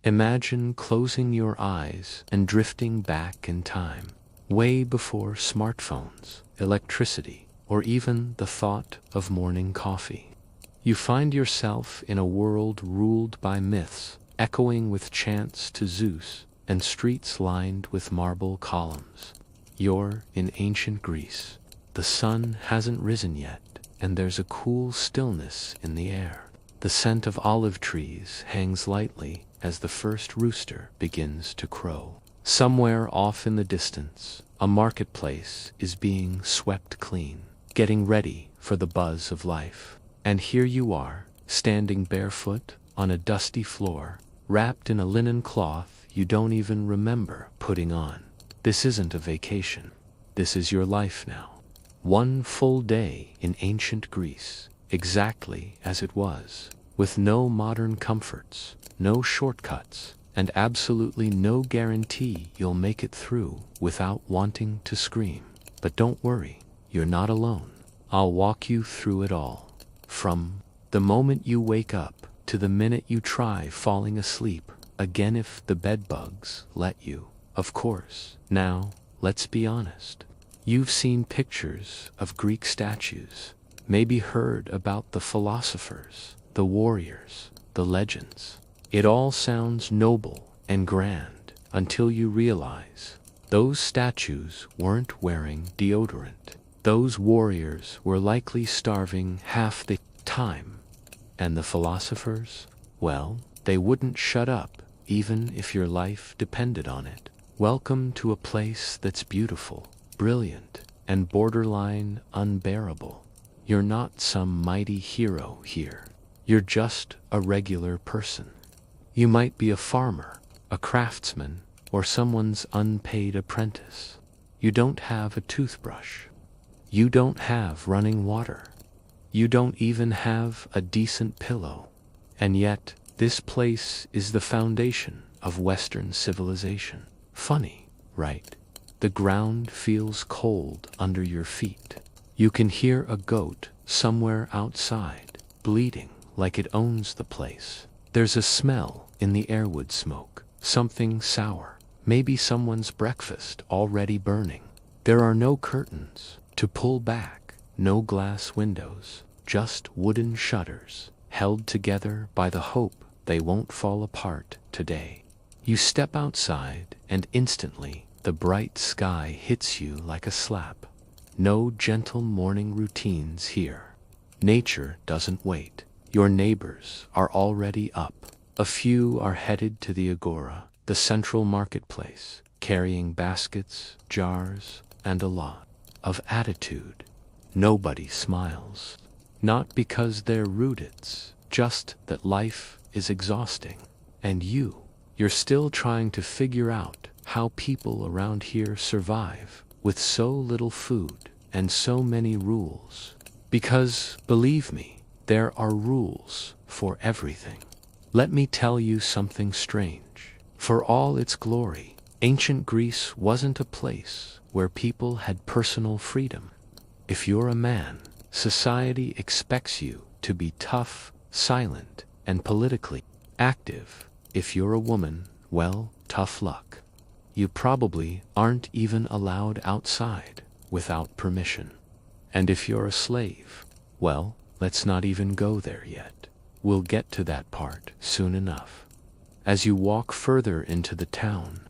Imagine closing your eyes and drifting back in time, way before smartphones, electricity, or even the thought of morning coffee. You find yourself in a world ruled by myths, echoing with chants to Zeus, and streets lined with marble columns. You're in ancient Greece. The sun hasn't risen yet, and there's a cool stillness in the air. The scent of olive trees hangs lightly as the first rooster begins to crow. Somewhere off in the distance, a marketplace is being swept clean, getting ready for the buzz of life. And here you are, standing barefoot on a dusty floor, wrapped in a linen cloth you don't even remember putting on. This isn't a vacation. This is your life now. One full day in ancient Greece, exactly as it was, with no modern comforts, no shortcuts, and absolutely no guarantee you'll make it through without wanting to scream. But don't worry, you're not alone. I'll walk you through it all. From the moment you wake up to the minute you try falling asleep again if the bedbugs let you. Of course. Now, let's be honest. You've seen pictures of Greek statues, maybe heard about the philosophers, the warriors, the legends. It all sounds noble and grand until you realize those statues weren't wearing deodorant. Those warriors were likely starving half the time. And the philosophers? Well, they wouldn't shut up even if your life depended on it. Welcome to a place that's beautiful, brilliant, and borderline unbearable. You're not some mighty hero here. You're just a regular person. You might be a farmer, a craftsman, or someone's unpaid apprentice. You don't have a toothbrush. You don't have running water. You don't even have a decent pillow. And yet, this place is the foundation of Western civilization. Funny, right? The ground feels cold under your feet. You can hear a goat somewhere outside, bleating like it owns the place. There's a smell in the airwood smoke, something sour, maybe someone's breakfast already burning. There are no curtains to pull back, no glass windows, just wooden shutters, held together by the hope they won't fall apart today. You step outside and instantly the bright sky hits you like a slap. No gentle morning routines here. Nature doesn't wait. Your neighbors are already up. A few are headed to the agora, the central marketplace, carrying baskets, jars, and a lot of attitude. Nobody smiles. Not because they're rude, it's just that life is exhausting. And you're still trying to figure out how people around here survive with so little food and so many rules. Because, believe me, there are rules for everything. Let me tell you something strange. For all its glory, ancient Greece wasn't a place where people had personal freedom. If you're a man, society expects you to be tough, silent, and politically active. If you're a woman, well, tough luck. You probably aren't even allowed outside without permission. And if you're a slave, well, let's not even go there yet. We'll get to that part soon enough. As you walk further into the town,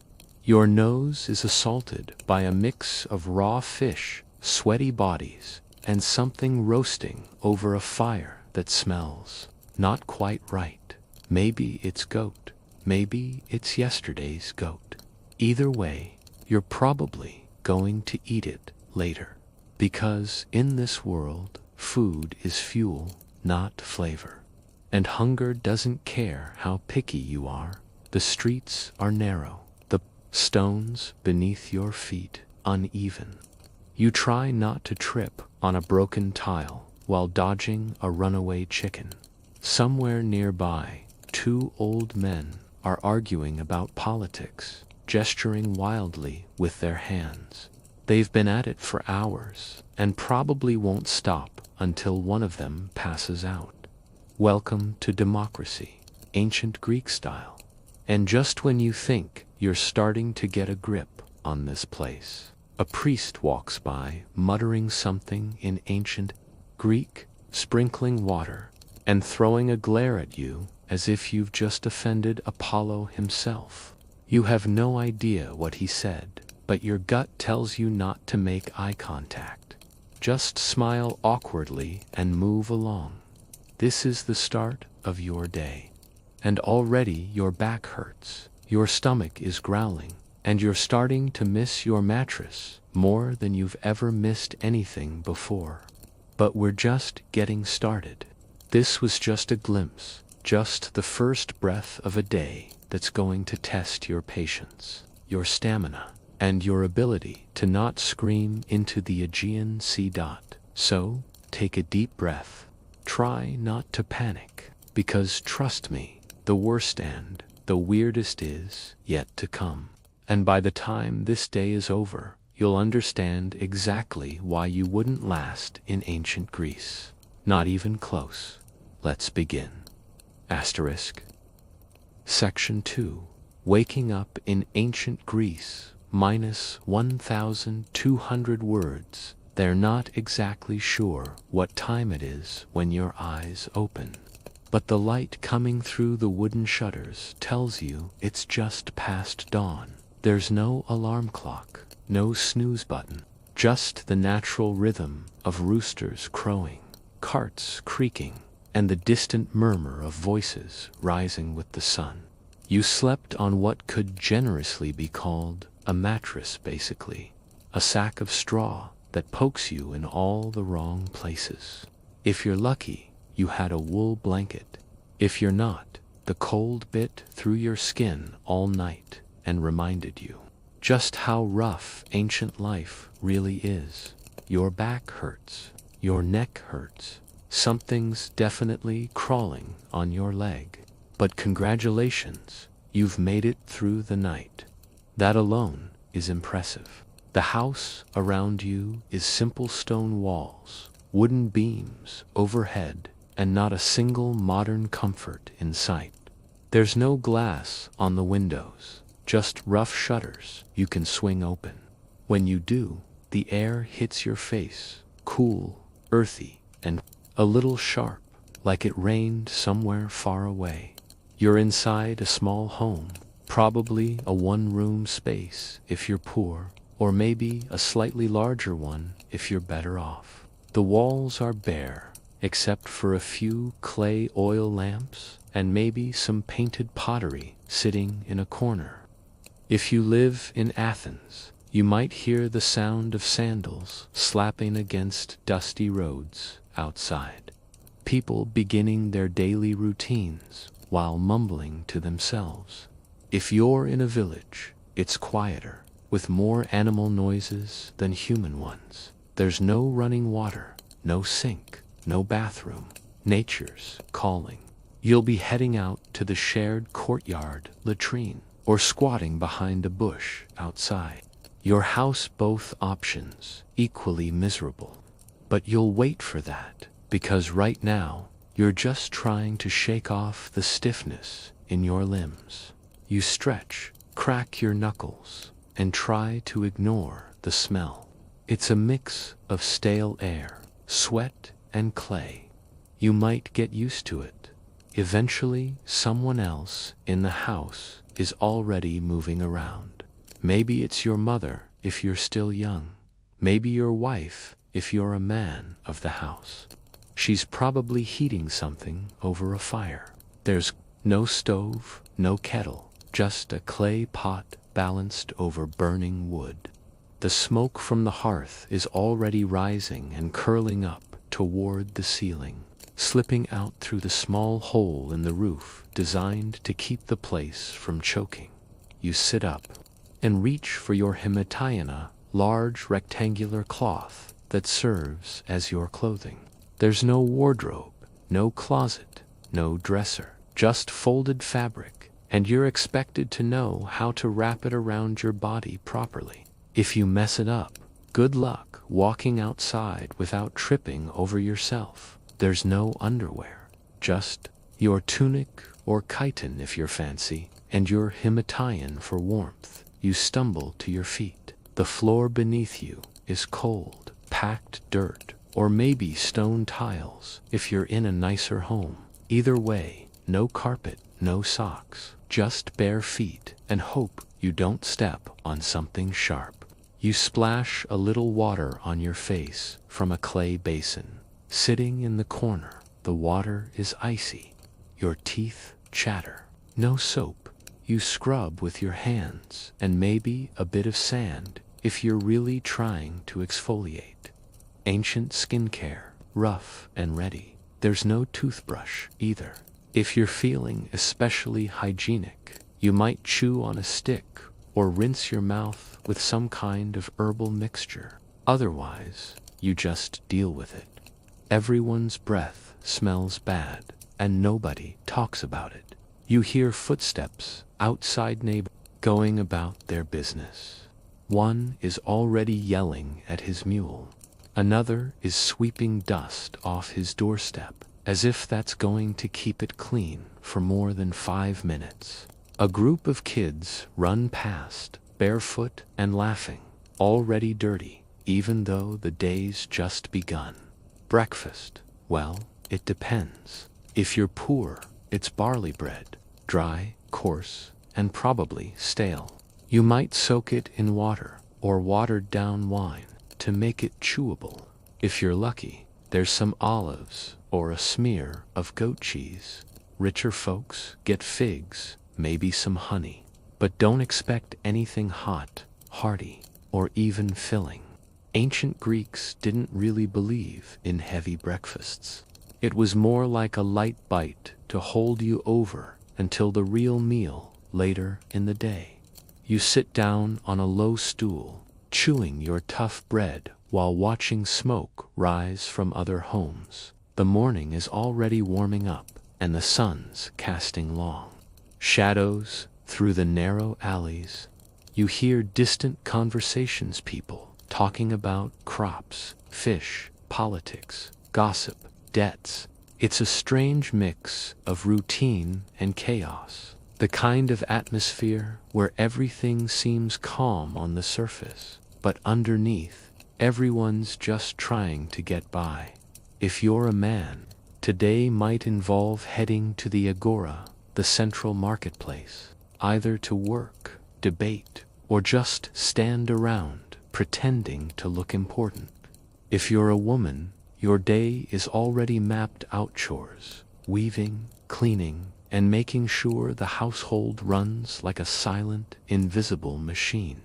your nose is assaulted by a mix of raw fish, sweaty bodies, and something roasting over a fire that smells not quite right. Maybe it's goat. Maybe it's yesterday's goat. Either way, you're probably going to eat it later. Because in this world, food is fuel, not flavor. And hunger doesn't care how picky you are. The streets are narrow. The stones beneath your feet uneven. You try not to trip on a broken tile while dodging a runaway chicken. Somewhere nearby, two old men are arguing about politics, gesturing wildly with their hands. They've been at it for hours and probably won't stop until one of them passes out. Welcome to democracy, ancient Greek style. And just when you think you're starting to get a grip on this place, a priest walks by, muttering something in ancient Greek, sprinkling water, and throwing a glare at you as if you've just offended Apollo himself. You have no idea what he said, but your gut tells you not to make eye contact. Just smile awkwardly and move along. This is the start of your day. And already your back hurts, your stomach is growling, and you're starting to miss your mattress more than you've ever missed anything before. But we're just getting started. This was just a glimpse, just the first breath of a day that's going to test your patience, your stamina, and your ability to not scream into the Aegean Sea. So, take a deep breath. Try not to panic, because trust me, the worst and the weirdest is yet to come. And by the time this day is over, you'll understand exactly why you wouldn't last in ancient Greece. Not even close. Let's begin. Asterisk. Section 2. Waking up in ancient Greece, minus 1,200 words. They're not exactly sure what time it is when your eyes open. But the light coming through the wooden shutters tells you it's just past dawn. There's no alarm clock, no snooze button, just the natural rhythm of roosters crowing, carts creaking, and the distant murmur of voices rising with the sun. You slept on what could generously be called a mattress, basically, a sack of straw that pokes you in all the wrong places. If you're lucky, you had a wool blanket. If you're not, the cold bit through your skin all night and reminded you just how rough ancient life really is. Your back hurts, your neck hurts, something's definitely crawling on your leg. But congratulations, you've made it through the night. That alone is impressive. The house around you is simple stone walls, wooden beams overhead, and not a single modern comfort in sight. There's no glass on the windows, just rough shutters you can swing open. When you do, the air hits your face, cool, earthy, and a little sharp, like it rained somewhere far away. You're inside a small home, probably a one-room space if you're poor, or maybe a slightly larger one if you're better off. The walls are bare, except for a few clay oil lamps and maybe some painted pottery sitting in a corner. If you live in Athens, you might hear the sound of sandals slapping against dusty roads outside. People beginning their daily routines while mumbling to themselves. If you're in a village, it's quieter, with more animal noises than human ones. There's no running water, no sink, no bathroom. Nature's calling. You'll be heading out to the shared courtyard latrine, or squatting behind a bush outside. Your house, both options, equally miserable. But you'll wait for that, because right now, you're just trying to shake off the stiffness in your limbs. You stretch, crack your knuckles, and try to ignore the smell. It's a mix of stale air, sweat, and clay. You might get used to it. Eventually, someone else in the house is already moving around. Maybe it's your mother if you're still young. Maybe your wife if you're a man of the house. She's probably heating something over a fire. There's no stove, no kettle, just a clay pot balanced over burning wood. The smoke from the hearth is already rising and curling up toward the ceiling, slipping out through the small hole in the roof designed to keep the place from choking. You sit up and reach for your himatiana, large rectangular cloth that serves as your clothing. There's no wardrobe, no closet, no dresser, just folded fabric, and you're expected to know how to wrap it around your body properly. If you mess it up, good luck walking outside without tripping over yourself. There's no underwear, just your tunic or chiton if you're fancy, and you're Himatayan for warmth. You stumble to your feet. The floor beneath you is cold, packed dirt, or maybe stone tiles if you're in a nicer home. Either way, no carpet, no socks, just bare feet, and hope you don't step on something sharp. You splash a little water on your face from a clay basin. Sitting in the corner, the water is icy. Your teeth chatter. No soap. You scrub with your hands and maybe a bit of sand if you're really trying to exfoliate. Ancient skincare, rough and ready. There's no toothbrush either. If you're feeling especially hygienic, you might chew on a stick or rinse your mouth with some kind of herbal mixture. Otherwise, you just deal with it. Everyone's breath smells bad, and nobody talks about it. You hear footsteps outside, neighbors going about their business. One is already yelling at his mule. Another is sweeping dust off his doorstep, as if that's going to keep it clean for more than 5 minutes. A group of kids run past, barefoot and laughing, already dirty, even though the day's just begun. Breakfast, well, it depends. If you're poor, it's barley bread, dry, coarse, and probably stale. You might soak it in water or watered down wine to make it chewable. If you're lucky, there's some olives or a smear of goat cheese. Richer folks get figs, maybe some honey. But don't expect anything hot, hearty, or even filling. Ancient Greeks didn't really believe in heavy breakfasts. It was more like a light bite to hold you over until the real meal later in the day. You sit down on a low stool, chewing your tough bread while watching smoke rise from other homes. The morning is already warming up, and the sun's casting long shadows through the narrow alleys. You hear distant conversations, people talking about crops, fish, politics, gossip, debts. It's a strange mix of routine and chaos. The kind of atmosphere where everything seems calm on the surface, but underneath, everyone's just trying to get by. If you're a man, today might involve heading to the agora, the central marketplace, either to work, debate, or just stand around pretending to look important. If you're a woman, your day is already mapped out: chores, weaving, cleaning, and making sure the household runs like a silent, invisible machine.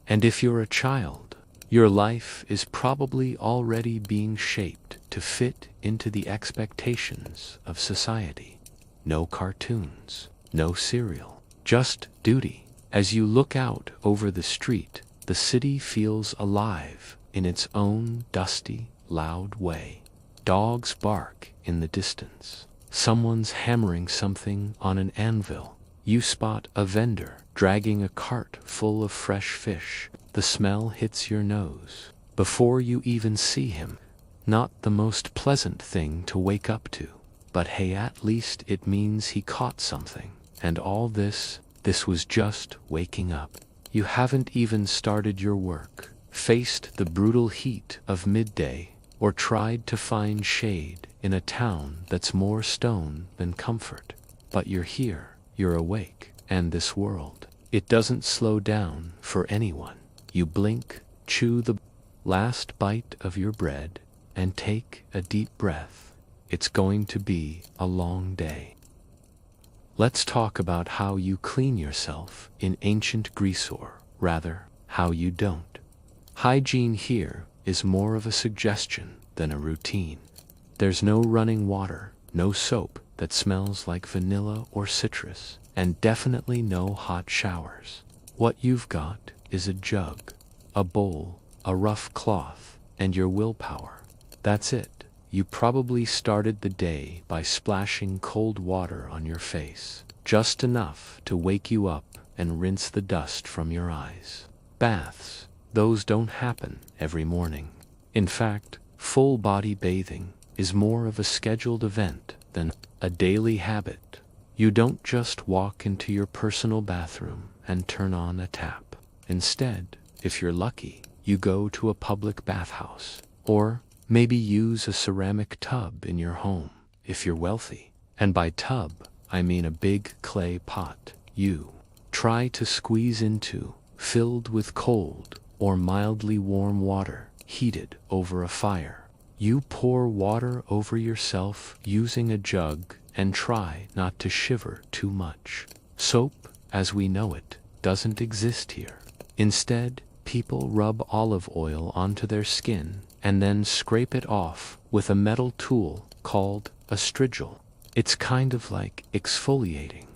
And if you're a child, your life is probably already being shaped to fit into the expectations of society. No cartoons, no cereal, just duty. As you look out over the street, the city feels alive in its own dusty, loud way. Dogs bark in the distance. Someone's hammering something on an anvil. You spot a vendor dragging a cart full of fresh fish. The smell hits your nose before you even see him. Not the most pleasant thing to wake up to, but hey, at least it means he caught something. And all this was just waking up. You haven't even started your work, faced the brutal heat of midday, or tried to find shade in a town that's more stone than comfort. But you're here, you're awake, and this world, it doesn't slow down for anyone. You blink, chew the last bite of your bread, and take a deep breath. It's going to be a long day. Let's talk about how you clean yourself in ancient Greece, or rather, how you don't. Hygiene here is more of a suggestion than a routine. There's no running water, no soap that smells like vanilla or citrus, and definitely no hot showers. What you've got is a jug, a bowl, a rough cloth, and your willpower. That's it. You probably started the day by splashing cold water on your face, just enough to wake you up and rinse the dust from your eyes. Baths, those don't happen every morning. In fact, full-body bathing is more of a scheduled event than a daily habit. You don't just walk into your personal bathroom and turn on a tap. Instead, if you're lucky, you go to a public bathhouse, or maybe use a ceramic tub in your home, if you're wealthy. And by tub, I mean a big clay pot you try to squeeze into, filled with cold or mildly warm water, heated over a fire. You pour water over yourself using a jug and try not to shiver too much. Soap, as we know it, doesn't exist here. Instead, people rub olive oil onto their skin and then scrape it off with a metal tool called a strigil. It's kind of like exfoliating.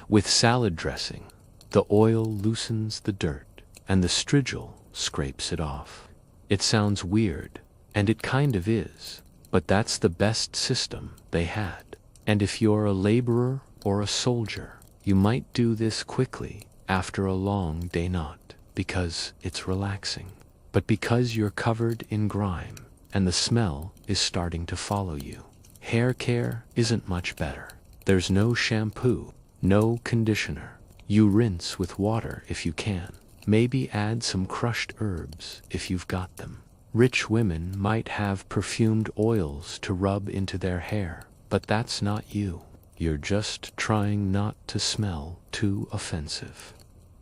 With salad dressing, the oil loosens the dirt and the strigil scrapes it off. It sounds weird, and it kind of is, but that's the best system they had. And if you're a laborer or a soldier, you might do this quickly after a long day, not because it's relaxing, but because you're covered in grime and the smell is starting to follow you. Hair care isn't much better. There's no shampoo, no conditioner. You rinse with water if you can. Maybe add some crushed herbs if you've got them. Rich women might have perfumed oils to rub into their hair, but that's not you. You're just trying not to smell too offensive.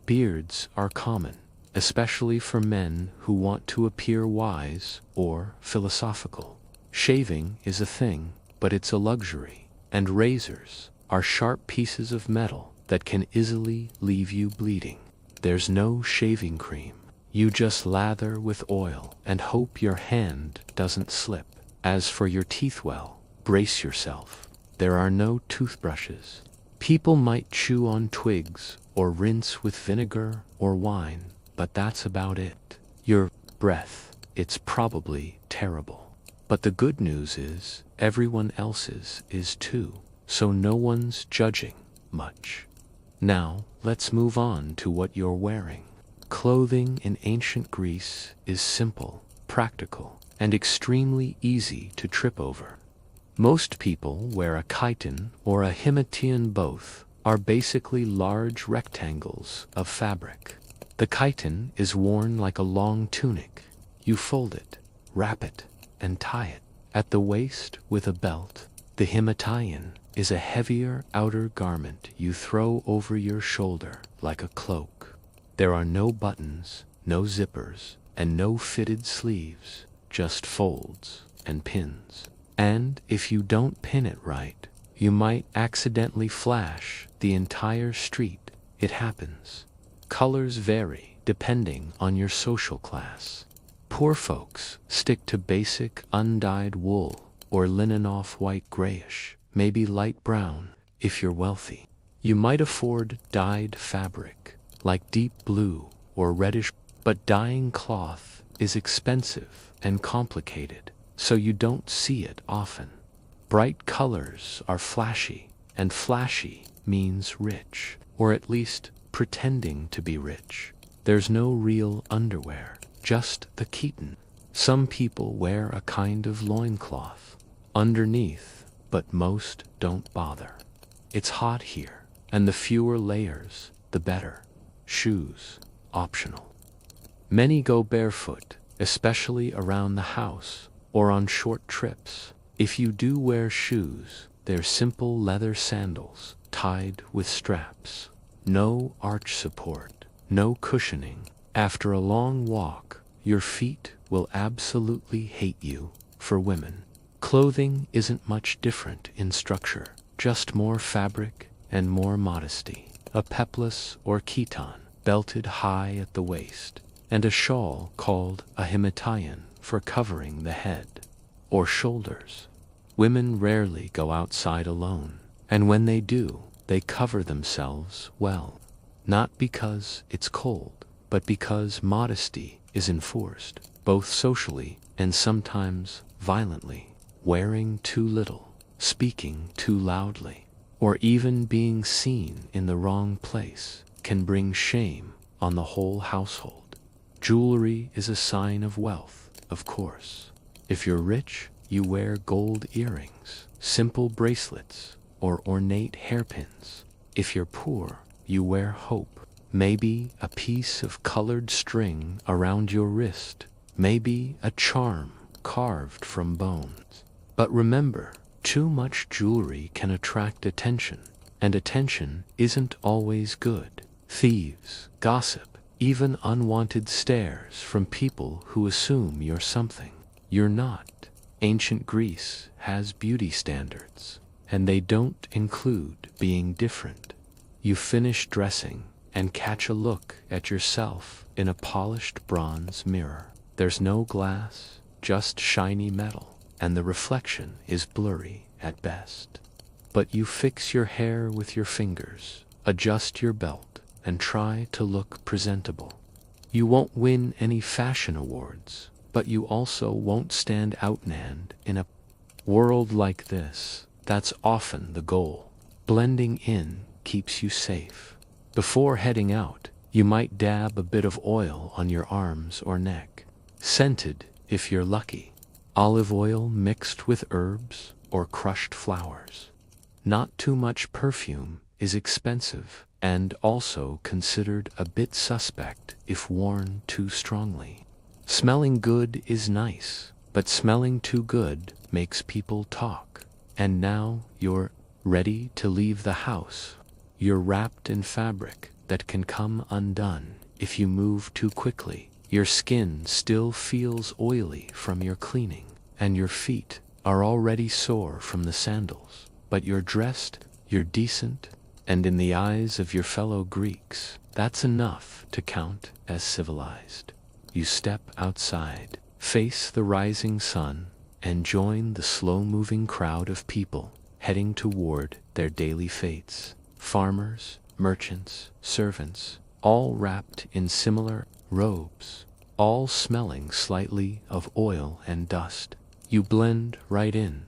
Beards are common, especially for men who want to appear wise or philosophical. Shaving is a thing, but it's a luxury, and razors are sharp pieces of metal that can easily leave you bleeding. There's no shaving cream. You just lather with oil and hope your hand doesn't slip. As for your teeth, well, brace yourself. There are no toothbrushes. People might chew on twigs or rinse with vinegar or wine, but that's about it. Your breath, it's probably terrible. But the good news is, everyone else's is too, so no one's judging much. Now, let's move on to what you're wearing. Clothing in ancient Greece is simple, practical, and extremely easy to trip over. Most people wear a chiton or a himation. Both are basically large rectangles of fabric. The chiton is worn like a long tunic. You fold it, wrap it, and tie it at the waist with a belt. The himation is a heavier outer garment you throw over your shoulder like a cloak. There are no buttons, no zippers, and no fitted sleeves, just folds and pins. And if you don't pin it right, you might accidentally flash the entire street. It happens. Colors vary depending on your social class. Poor folks stick to basic undyed wool or linen off-white grayish, maybe light brown if you're wealthy. You might afford dyed fabric, like deep blue or reddish, but dyeing cloth is expensive and complicated, so you don't see it often. Bright colors are flashy, and flashy means rich, or at least pretending to be rich. There's no real underwear, just the chiton. Some people wear a kind of loincloth underneath, but most don't bother. It's hot here, and the fewer layers, the better. Shoes, optional. Many go barefoot, especially around the house or on short trips. If you do wear shoes, they're simple leather sandals tied with straps. No arch support, no cushioning. After a long walk, your feet will absolutely hate you. For women, clothing isn't much different in structure, just more fabric and more modesty. A peplus or chiton, belted high at the waist, and a shawl called a himation for covering the head or shoulders. Women rarely go outside alone, and when they do, they cover themselves well. Not because it's cold, but because modesty is enforced, both socially and sometimes violently. Wearing too little, speaking too loudly, or even being seen in the wrong place can bring shame on the whole household. Jewelry is a sign of wealth, of course. If you're rich, you wear gold earrings, simple bracelets, or ornate hairpins. If you're poor, you wear hope. Maybe a piece of colored string around your wrist. Maybe a charm carved from bones. But remember, too much jewelry can attract attention, and attention isn't always good. Thieves, gossip, even unwanted stares from people who assume you're something you're not. Ancient Greece has beauty standards, and they don't include being different. You finish dressing and catch a look at yourself in a polished bronze mirror. There's no glass, just shiny metal, and the reflection is blurry at best. But you fix your hair with your fingers, adjust your belt, and try to look presentable. You won't win any fashion awards, but you also won't stand outnanned in a world like this. That's often the goal. Blending in keeps you safe. Before heading out, you might dab a bit of oil on your arms or neck. Scented, if you're lucky. Olive oil mixed with herbs or crushed flowers. Not too much perfume is expensive and also considered a bit suspect if worn too strongly. Smelling good is nice, but smelling too good makes people talk. And now you're ready to leave the house. You're wrapped in fabric that can come undone if you move too quickly. Your skin still feels oily from your cleaning, and your feet are already sore from the sandals. But you're dressed, you're decent, and in the eyes of your fellow Greeks, that's enough to count as civilized. You step outside, face the rising sun, and join the slow-moving crowd of people heading toward their daily fates. Farmers, merchants, servants, all wrapped in similar robes, all smelling slightly of oil and dust. You blend right in.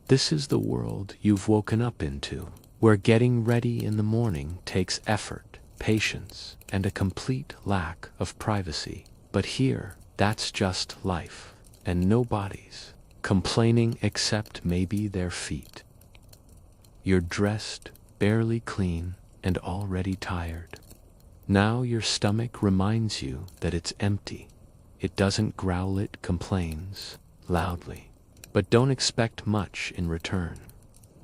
This is the world you've woken up into, where getting ready in the morning takes effort, patience, and a complete lack of privacy. But here, that's just life, and nobody's complaining except maybe their feet. You're dressed, barely clean, and already tired. Now your stomach reminds you that it's empty. It doesn't growl, it complains loudly. But don't expect much in return.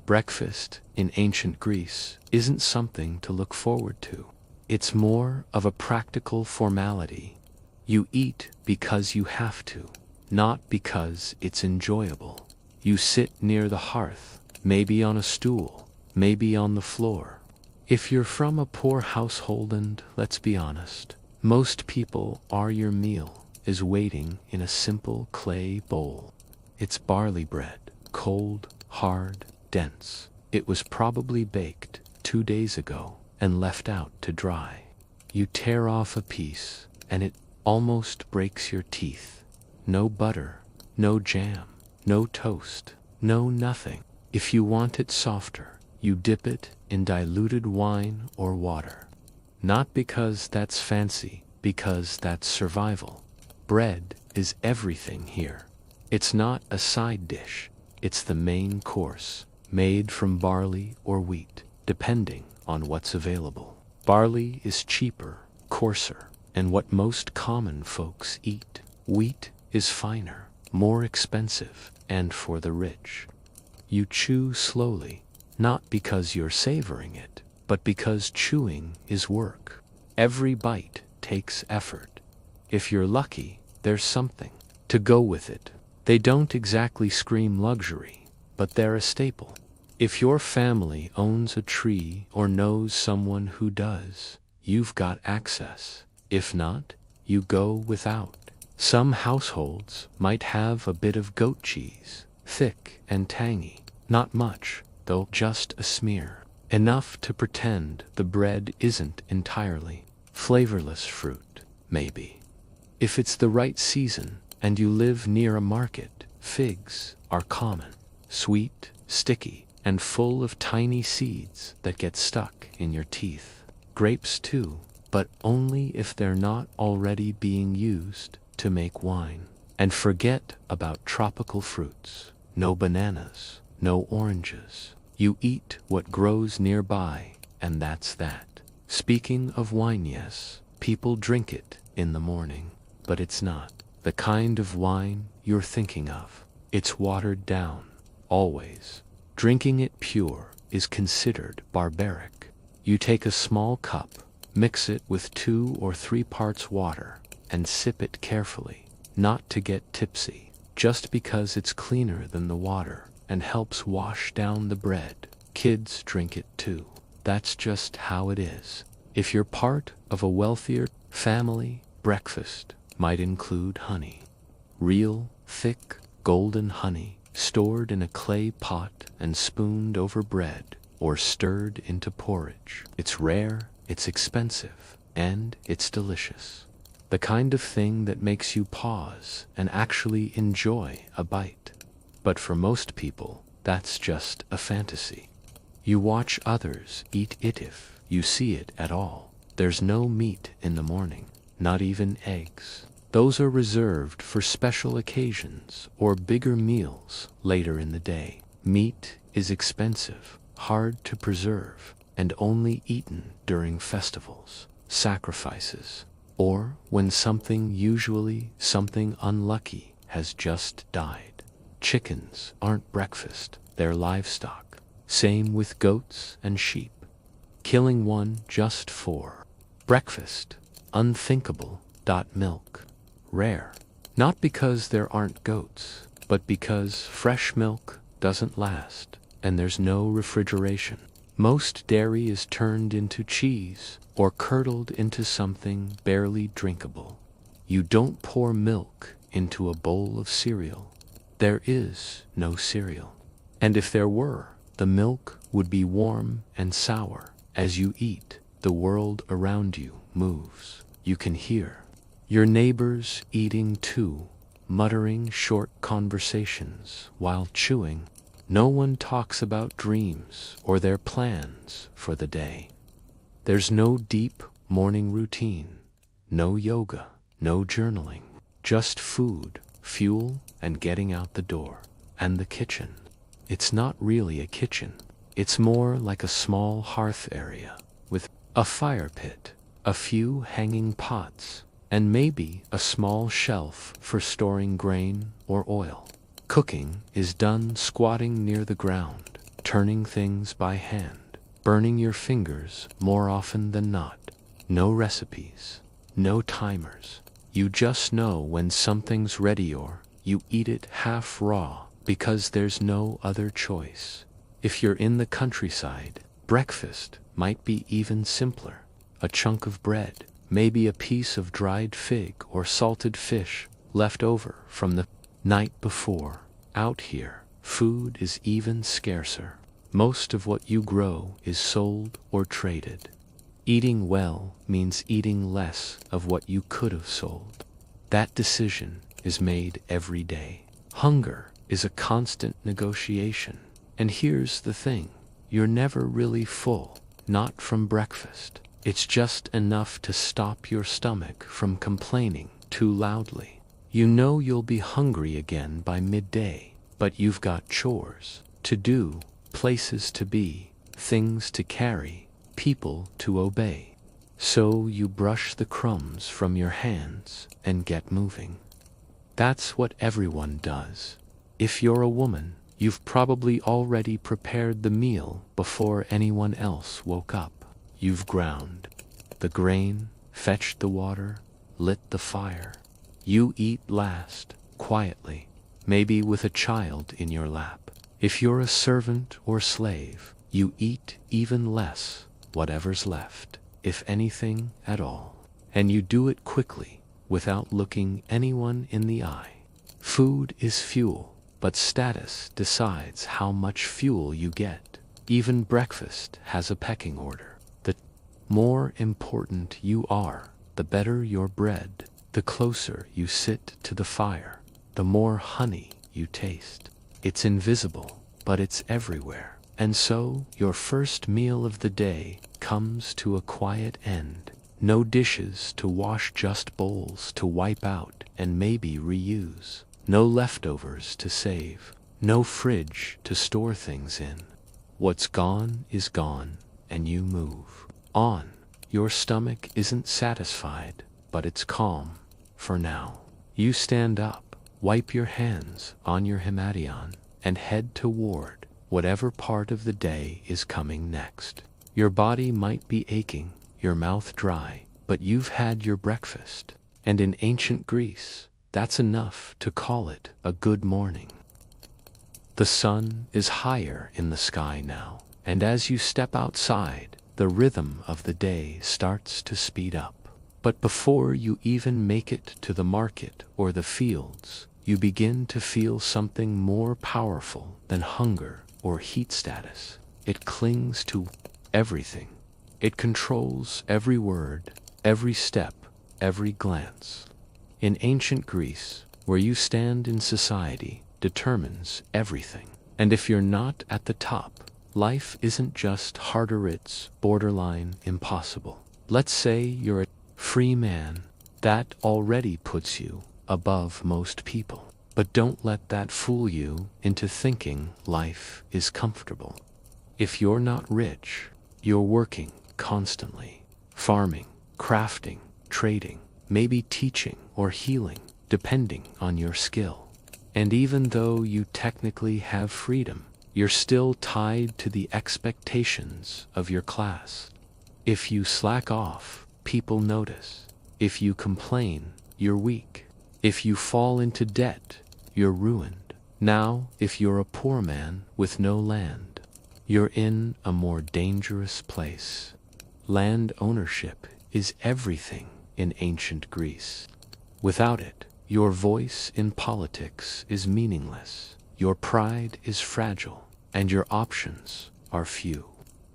Breakfast in ancient Greece isn't something to look forward to. It's more of a practical formality. You eat because you have to, not because it's enjoyable. You sit near the hearth, maybe on a stool, maybe on the floor. If you're from a poor household, and let's be honest, most people are, your meal is waiting in a simple clay bowl. It's barley bread, cold, hard, dense. It was probably baked 2 days ago and left out to dry. You tear off a piece, and it almost breaks your teeth. No butter, no jam, no toast, no nothing. If you want it softer, you dip it in diluted wine or water. Not because that's fancy, because that's survival. Bread is everything here. It's not a side dish, it's the main course, made from barley or wheat, depending on what's available. Barley is cheaper, coarser, and what most common folks eat. Wheat is finer, more expensive, and for the rich. You chew slowly, not because you're savoring it, but because chewing is work. Every bite takes effort. If you're lucky, there's something to go with it. They don't exactly scream luxury, but they're a staple. If your family owns a tree or knows someone who does, you've got access. If not, you go without. Some households might have a bit of goat cheese, thick and tangy. Not much, though, just a smear. Enough to pretend the bread isn't entirely flavorless fruit, maybe. If it's the right season and you live near a market, figs are common. Sweet, sticky, and full of tiny seeds that get stuck in your teeth. Grapes too, but only if they're not already being used to make wine. And forget about tropical fruits. No bananas, no oranges, You eat what grows nearby, and that's that. Speaking of wine, yes, people drink it in the morning, but it's not the kind of wine you're thinking of. It's watered down, always. Drinking it pure is considered barbaric. You take a small cup, mix it with 2 or 3 parts water, and sip it carefully, not to get tipsy, just because it's cleaner than the water and helps wash down the bread. Kids drink it too. That's just how it is. If you're part of a wealthier family, breakfast might include honey. Real, thick, golden honey, stored in a clay pot and spooned over bread or stirred into porridge. It's rare, it's expensive, and it's delicious. The kind of thing that makes you pause and actually enjoy a bite. But for most people, that's just a fantasy. You watch others eat it if you see it at all. There's no meat in the morning, not even eggs. Those are reserved for special occasions or bigger meals later in the day. Meat is expensive, hard to preserve, and only eaten during festivals, sacrifices, or when something, usually something unlucky, has just died. Chickens aren't breakfast, they're livestock. Same with goats and sheep. Killing one just for breakfast, unthinkable. Milk, rare. Not because there aren't goats, but because fresh milk doesn't last, and there's no refrigeration. Most dairy is turned into cheese or curdled into something barely drinkable. You don't pour milk into a bowl of cereal. There is no cereal. And if there were, the milk would be warm and sour. As you eat, the world around you moves. You can hear your neighbors eating too, muttering short conversations while chewing. No one talks about dreams or their plans for the day. There's no deep morning routine, no yoga, no journaling, just food, fuel, and getting out the door. And the kitchen. It's not really a kitchen. It's more like a small hearth area with a fire pit, a few hanging pots, and maybe a small shelf for storing grain or oil. Cooking is done squatting near the ground, turning things by hand, burning your fingers more often than not. No recipes, no timers. You just know when something's ready, or you eat it half raw because there's no other choice. If you're in the countryside, breakfast might be even simpler. A chunk of bread, maybe a piece of dried fig or salted fish left over from the night before. Out here, food is even scarcer. Most of what you grow is sold or traded. Eating well means eating less of what you could have sold. That decision is made every day. Hunger is a constant negotiation. And here's the thing, you're never really full, not from breakfast. It's just enough to stop your stomach from complaining too loudly. You know you'll be hungry again by midday, but you've got chores to do, places to be, things to carry, people to obey. So you brush the crumbs from your hands and get moving. That's what everyone does. If you're a woman, you've probably already prepared the meal before anyone else woke up. You've ground the grain, fetched the water, lit the fire. You eat last, quietly, maybe with a child in your lap. If you're a servant or slave, you eat even less, whatever's left, if anything at all. And you do it quickly, without looking anyone in the eye. Food is fuel, but status decides how much fuel you get. Even breakfast has a pecking order. The more important you are, the better your bread. The closer you sit to the fire, the more honey you taste. It's invisible, but it's everywhere. And so, your first meal of the day comes to a quiet end. No dishes to wash, just bowls to wipe out and maybe reuse. No leftovers to save. No fridge to store things in. What's gone is gone, and you move on. Your stomach isn't satisfied, but it's calm for now. You stand up, wipe your hands on your himation, and head toward whatever part of the day is coming next. Your body might be aching, your mouth dry, but you've had your breakfast. And in ancient Greece, that's enough to call it a good morning. The sun is higher in the sky now, and as you step outside, the rhythm of the day starts to speed up. But before you even make it to the market or the fields, you begin to feel something more powerful than hunger or heat status. It clings to everything. It controls every word, every step, every glance. In ancient Greece, where you stand in society determines everything. And if you're not at the top, life isn't just harder, it's borderline impossible. Let's say you're a free man. That already puts you above most people. But don't let that fool you into thinking life is comfortable. If you're not rich, you're working constantly, farming, crafting, trading, maybe teaching or healing, depending on your skill. And even though you technically have freedom, you're still tied to the expectations of your class. If you slack off, people notice. If you complain, you're weak. If you fall into debt, you're ruined. Now, if you're a poor man with no land, you're in a more dangerous place. Land ownership is everything in ancient Greece. Without it, your voice in politics is meaningless, your pride is fragile, and your options are few.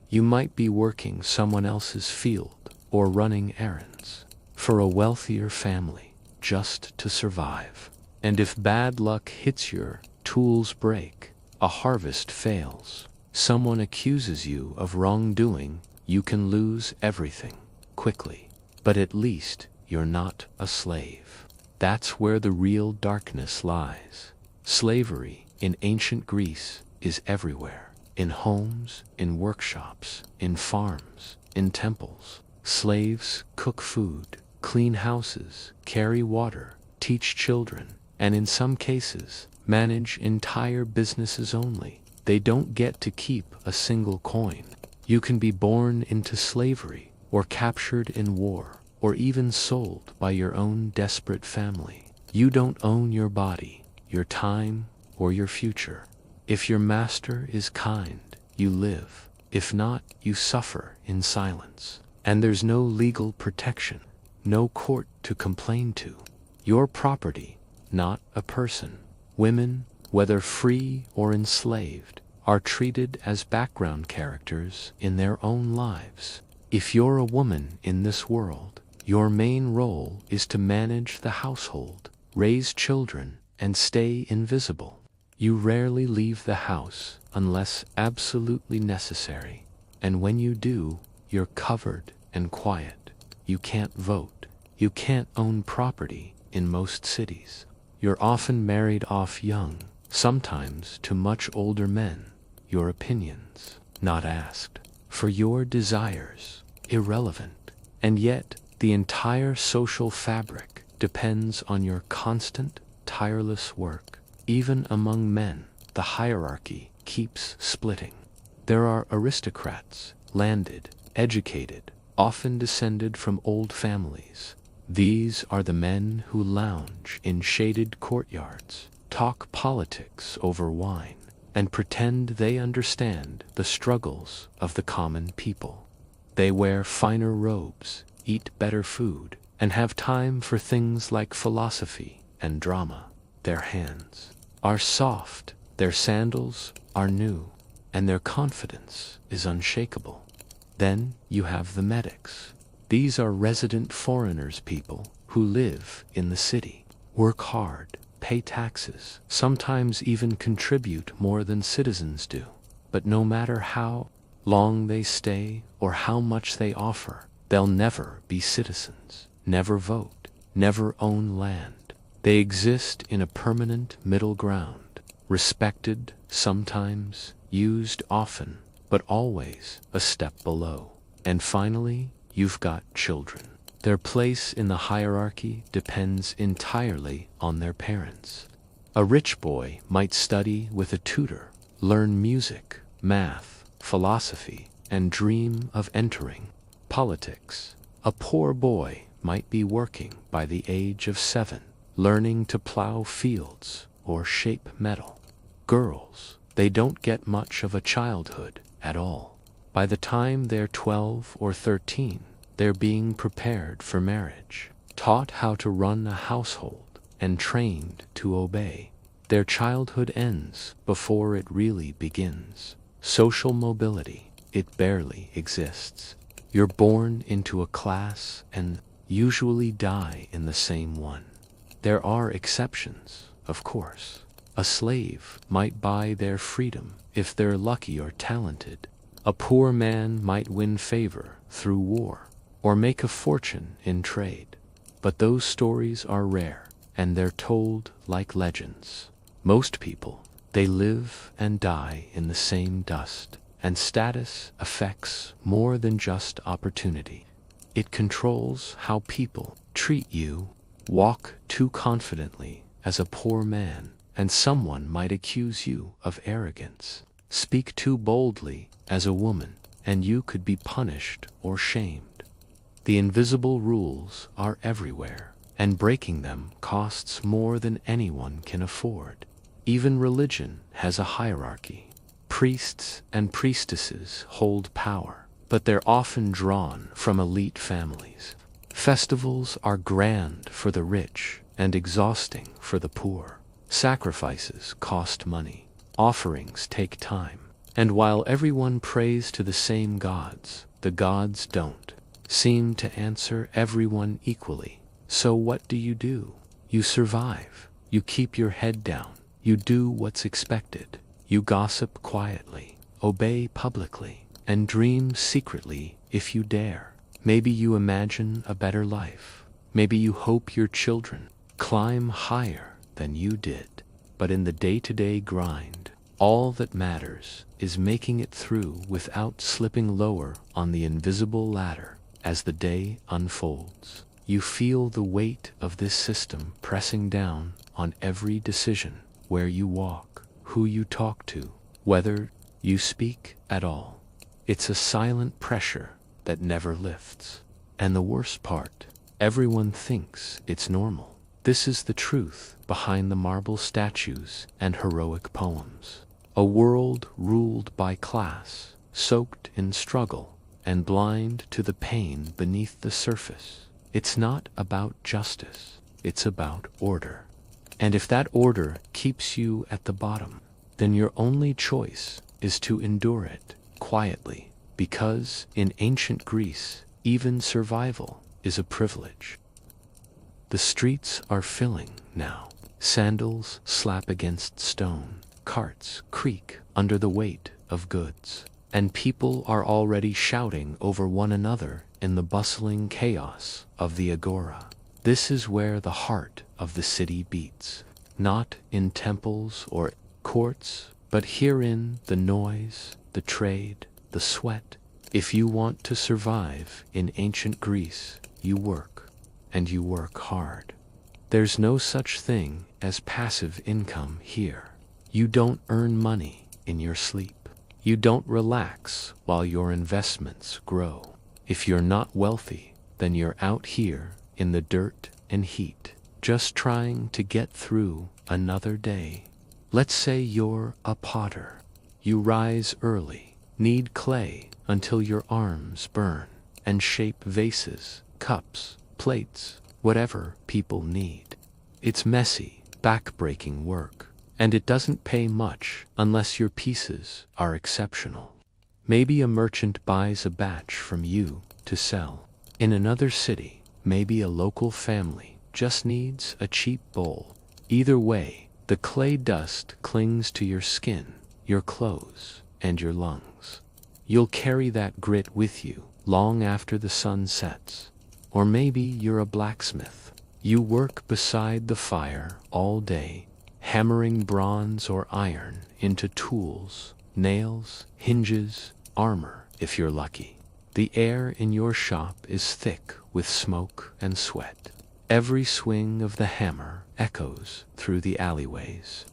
You might be working someone else's field or running errands for a wealthier family just to survive. And if bad luck hits, your tools break, a harvest fails, someone accuses you of wrongdoing, you can lose everything quickly. But at least you're not a slave. That's where the real darkness lies. Slavery in ancient Greece is everywhere. In homes, in workshops, in farms, in temples. Slaves cook food, clean houses, carry water, teach children, and in some cases, manage entire businesses only. They don't get to keep a single coin. You can be born into slavery, or captured in war, or even sold by your own desperate family. You don't own your body, your time, or your future. If your master is kind, you live. If not, you suffer in silence. And there's no legal protection, no court to complain to. Your property, not a person. Women, whether free or enslaved, are treated as background characters in their own lives. If you're a woman in this world, your main role is to manage the household, raise children, and stay invisible. You rarely leave the house unless absolutely necessary, and when you do, you're covered and quiet. You can't vote. You can't own property in most cities. You're often married off young, sometimes to much older men. Your opinions, not asked. For your desires, irrelevant. And yet, the entire social fabric depends on your constant, tireless work. Even among men, the hierarchy keeps splitting. There are aristocrats, landed, educated, often descended from old families. These are the men who lounge in shaded courtyards, talk politics over wine, and pretend they understand the struggles of the common people. They wear finer robes, eat better food, and have time for things like philosophy and drama. Their hands are soft, their sandals are new, and their confidence is unshakable. Then you have the medics. These are resident foreigners, people who live in the city, work hard, pay taxes, sometimes even contribute more than citizens do. But no matter how long they stay or how much they offer, they'll never be citizens, never vote, never own land. They exist in a permanent middle ground, respected sometimes, used often, but always a step below. And finally, you've got children. Their place in the hierarchy depends entirely on their parents. A rich boy might study with a tutor, learn music, math, philosophy, and dream of entering politics. A poor boy might be working by the age of 7, learning to plow fields or shape metal. Girls, they don't get much of a childhood at all. By the time they're 12 or 13, they're being prepared for marriage, taught how to run a household, and trained to obey. Their childhood ends before it really begins. Social mobility, it barely exists. You're born into a class and usually die in the same one. There are exceptions, of course. A slave might buy their freedom if they're lucky or talented. A poor man might win favor through war or make a fortune in trade. But those stories are rare, and they're told like legends. Most people, they live and die in the same dust, and status affects more than just opportunity. It controls how people treat you. Walk too confidently as a poor man, and someone might accuse you of arrogance. Speak too boldly as a woman, and you could be punished or shamed. The invisible rules are everywhere, and breaking them costs more than anyone can afford. Even religion has a hierarchy. Priests and priestesses hold power, but they're often drawn from elite families. Festivals are grand for the rich and exhausting for the poor. Sacrifices cost money. Offerings take time. And while everyone prays to the same gods, the gods don't seem to answer everyone equally. So what do? You survive. You keep your head down. You do what's expected. You gossip quietly, obey publicly, and dream secretly if you dare. Maybe you imagine a better life. Maybe you hope your children climb higher than you did. But in the day-to-day grind, all that matters is making it through without slipping lower on the invisible ladder. As the day unfolds, you feel the weight of this system pressing down on every decision: where you walk, who you talk to, whether you speak at all. It's a silent pressure that never lifts. And the worst part, everyone thinks it's normal. This is the truth behind the marble statues and heroic poems. A world ruled by class, soaked in struggle, and blind to the pain beneath the surface. It's not about justice, it's about order. And if that order keeps you at the bottom, then your only choice is to endure it quietly, because in ancient Greece, even survival is a privilege. The streets are filling now. Sandals slap against stone, carts creak under the weight of goods, and people are already shouting over one another in the bustling chaos of the agora. This is where the heart of the city beats, not in temples or courts, but herein the noise, the trade, the sweat. If you want to survive in ancient Greece, you work, and you work hard. There's no such thing as passive income here. You don't earn money in your sleep. You don't relax while your investments grow. If you're not wealthy, then you're out here in the dirt and heat, just trying to get through another day. Let's say you're a potter. You rise early, knead clay until your arms burn, and shape vases, cups, plates, whatever people need. It's messy, back-breaking work, and it doesn't pay much unless your pieces are exceptional. Maybe a merchant buys a batch from you to sell. In another city, maybe a local family just needs a cheap bowl. Either way, the clay dust clings to your skin, your clothes, and your lungs. You'll carry that grit with you long after the sun sets. Or maybe you're a blacksmith. You work beside the fire all day, hammering bronze or iron into tools, nails, hinges, armor if you're lucky. The air in your shop is thick with smoke and sweat. Every swing of the hammer echoes through the alleyways.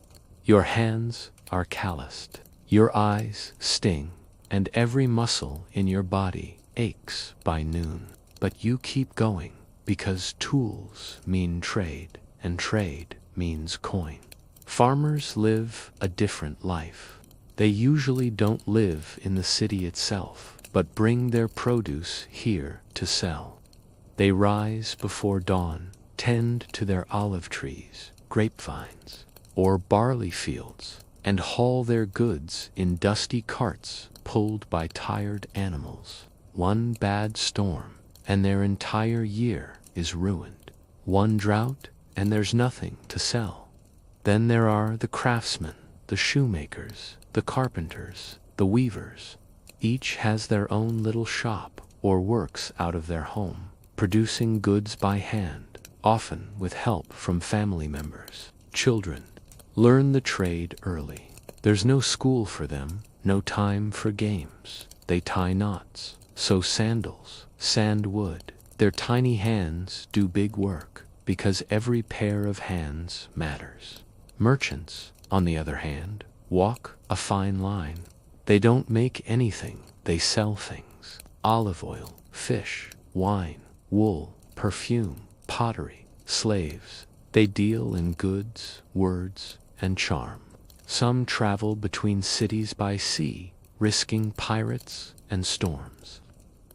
Your hands are calloused, your eyes sting, and every muscle in your body aches by noon. But you keep going because tools mean trade, and trade means coin. Farmers live a different life. They usually don't live in the city itself, but bring their produce here to sell. They rise before dawn, tend to their olive trees, grapevines, or barley fields, and haul their goods in dusty carts pulled by tired animals. One bad storm, and their entire year is ruined. One drought, and there's nothing to sell. Then there are the craftsmen, the shoemakers, the carpenters, the weavers. Each has their own little shop or works out of their home, producing goods by hand, often with help from family members. Children learn the trade early. There's no school for them, no time for games. They tie knots, sew sandals, sand wood. Their tiny hands do big work because every pair of hands matters. Merchants, on the other hand, walk a fine line. They don't make anything, they sell things. Olive oil, fish, wine, wool, perfume, pottery, slaves. They deal in goods, words, and charm. Some travel between cities by sea, risking pirates and storms.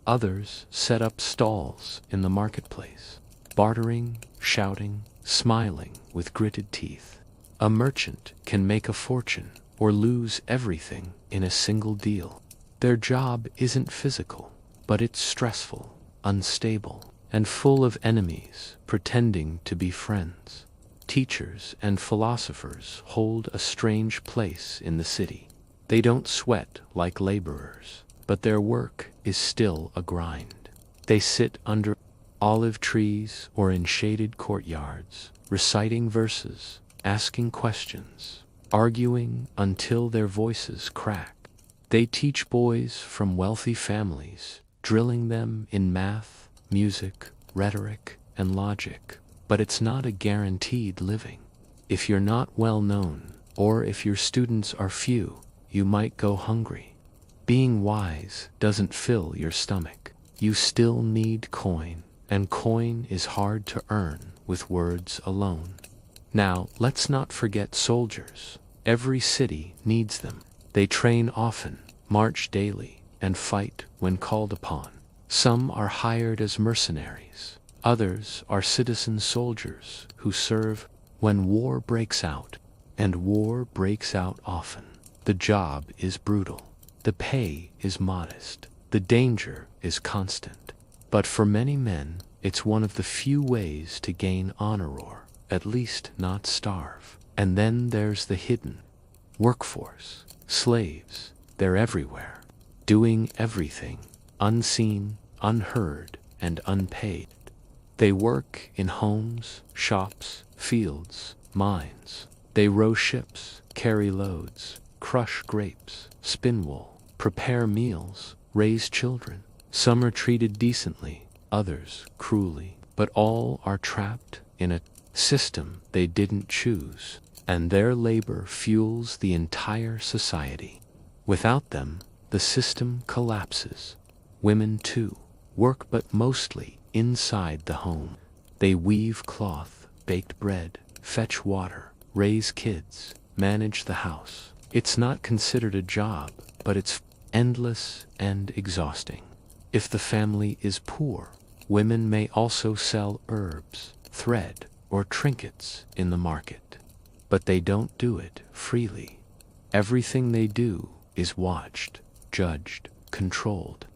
Others set up stalls in the marketplace, bartering, shouting, smiling with gritted teeth. A merchant can make a fortune or lose everything in a single deal. Their job isn't physical, but it's stressful, unstable, and full of enemies pretending to be friends. Teachers and philosophers hold a strange place in the city. They don't sweat like laborers, but their work is still a grind. They sit under olive trees or in shaded courtyards, reciting verses, asking questions, arguing until their voices crack. They teach boys from wealthy families, drilling them in math, music, rhetoric, and logic. But it's not a guaranteed living. If you're not well known, or if your students are few, you might go hungry. Being wise doesn't fill your stomach. You still need coin, and coin is hard to earn with words alone. Now, let's not forget soldiers. Every city needs them. They train often, march daily, and fight when called upon. Some are hired as mercenaries. Others are citizen soldiers who serve when war breaks out, and war breaks out often. The job is brutal. The pay is modest. The danger is constant. But for many men, it's one of the few ways to gain honor or, at least, not starve. And then there's the hidden workforce. Slaves, they're everywhere, doing everything, unseen, unheard, and unpaid. They work in homes, shops, fields, mines. They row ships, carry loads, crush grapes, spin wool, prepare meals, raise children. Some are treated decently, others cruelly, but all are trapped in a system they didn't choose, and their labor fuels the entire society. Without them, the system collapses. Women, too, work but mostly inside the home. They weave cloth, bake bread, fetch water, raise kids, manage the house. It's not considered a job, but it's endless and exhausting. If the family is poor, women may also sell herbs, thread, or trinkets in the market. But they don't do it freely. Everything they do is watched, judged, controlled.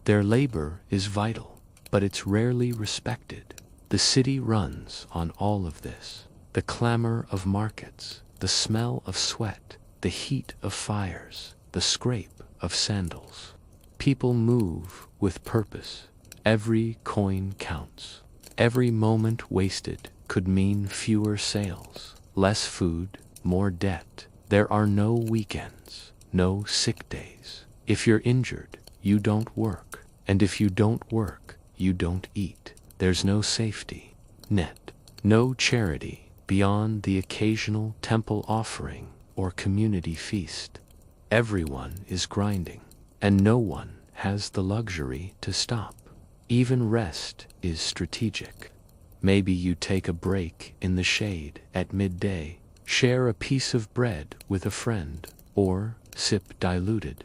Their labor is vital, but it's rarely respected. The city runs on all of this. The clamor of markets, the smell of sweat, the heat of fires, the scrape of sandals. People move with purpose. Every coin counts. Every moment wasted could mean fewer sales, less food, more debt. There are no weekends, no sick days. If you're injured, you don't work. And if you don't work, you don't eat. There's no safety net, no charity beyond the occasional temple offering or community feast. Everyone is grinding, and no one has the luxury to stop. Even rest is strategic. Maybe you take a break in the shade at midday, share a piece of bread with a friend, or sip diluted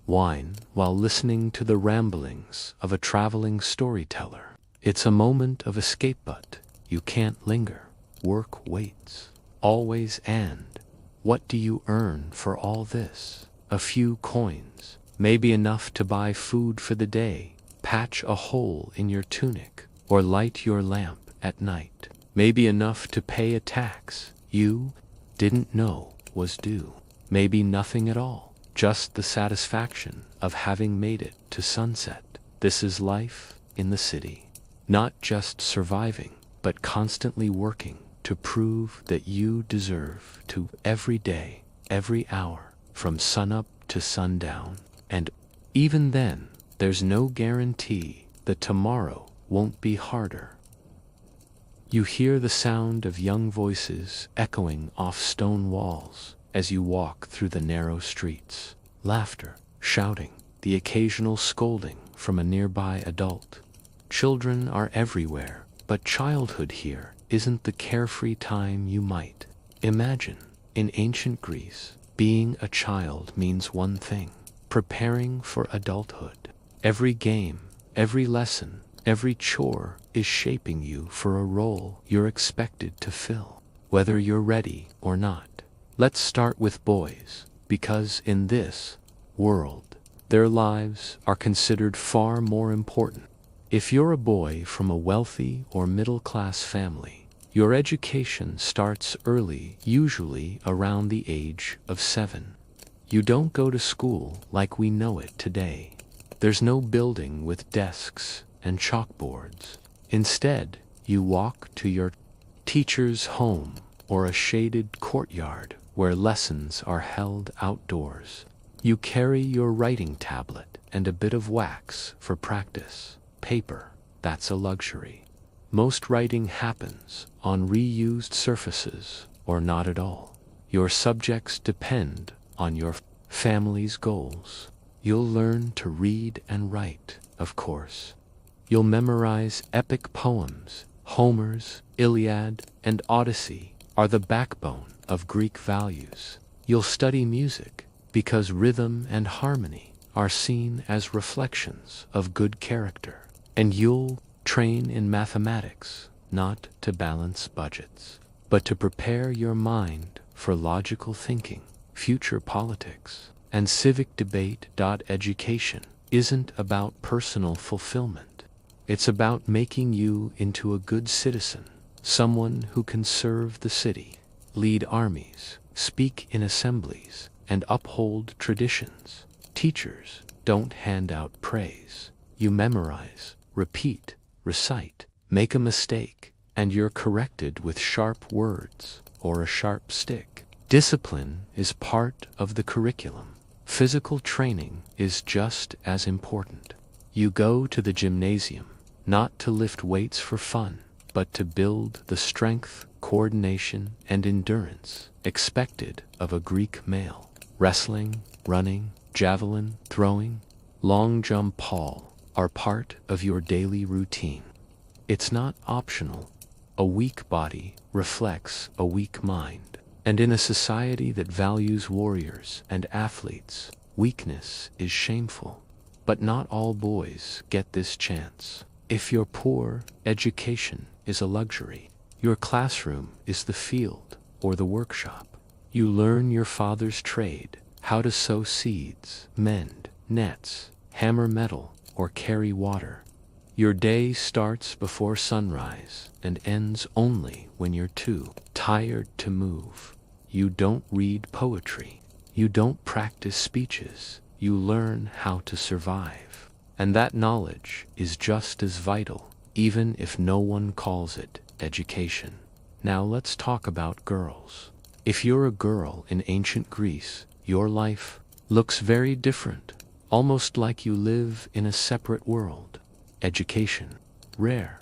wine while listening to the ramblings of a traveling storyteller. It's a moment of escape, but you can't linger. Work waits. Always. And what do you earn for all this? A few coins, maybe enough to buy food for the day, patch a hole in your tunic, or light your lamp at night. Maybe enough to pay a tax you didn't know was due. Maybe nothing at all, just the satisfaction of having made it to sunset. This is life in the city. Not just surviving, but constantly working to prove that you deserve to every day, every hour, from sunup to sundown. And even then, there's no guarantee that tomorrow won't be harder. You hear the sound of young voices echoing off stone walls as you walk through the narrow streets. Laughter, shouting, the occasional scolding from a nearby adult. Children are everywhere, but childhood here isn't the carefree time you might imagine. In ancient Greece, being a child means one thing: preparing for adulthood. Every game, every lesson, every chore is shaping you for a role you're expected to fill, whether you're ready or not. Let's start with boys, because in this world, their lives are considered far more important. If you're a boy from a wealthy or middle-class family, your education starts early, usually around the age of 7. You don't go to school like we know it today. There's no building with desks and chalkboards. Instead, you walk to your teacher's home or a shaded courtyard where lessons are held outdoors. You carry your writing tablet and a bit of wax for practice. Paper, that's a luxury. Most writing happens on reused surfaces or not at all. Your subjects depend on your family's goals. You'll learn to read and write, of course. You'll memorize epic poems. Homer's Iliad and Odyssey are the backbone of Greek values. You'll study music because rhythm and harmony are seen as reflections of good character. And you'll train in mathematics, not to balance budgets, but to prepare your mind for logical thinking, future politics, and civic debate. Education isn't about personal fulfillment. It's about making you into a good citizen, someone who can serve the city, lead armies, speak in assemblies, and uphold traditions. Teachers don't hand out praise. You memorize, repeat, recite, make a mistake, and you're corrected with sharp words or a sharp stick. Discipline is part of the curriculum. Physical training is just as important. You go to the gymnasium, not to lift weights for fun, but to build the strength, coordination, and endurance expected of a Greek male. Wrestling, running, javelin, throwing, long jump, pole are part of your daily routine. It's not optional. A weak body reflects a weak mind. And in a society that values warriors and athletes, weakness is shameful. But not all boys get this chance. If you're poor, education is a luxury. Your classroom is the field or the workshop. You learn your father's trade, how to sow seeds, mend nets, hammer metal, or carry water. Your day starts before sunrise and ends only when you're too tired to move. You don't read poetry. You don't practice speeches. You learn how to survive. And that knowledge is just as vital, even if no one calls it education. Now let's talk about girls. If you're a girl in ancient Greece, your life looks very different. almost like you live in a separate world. Education. Rare.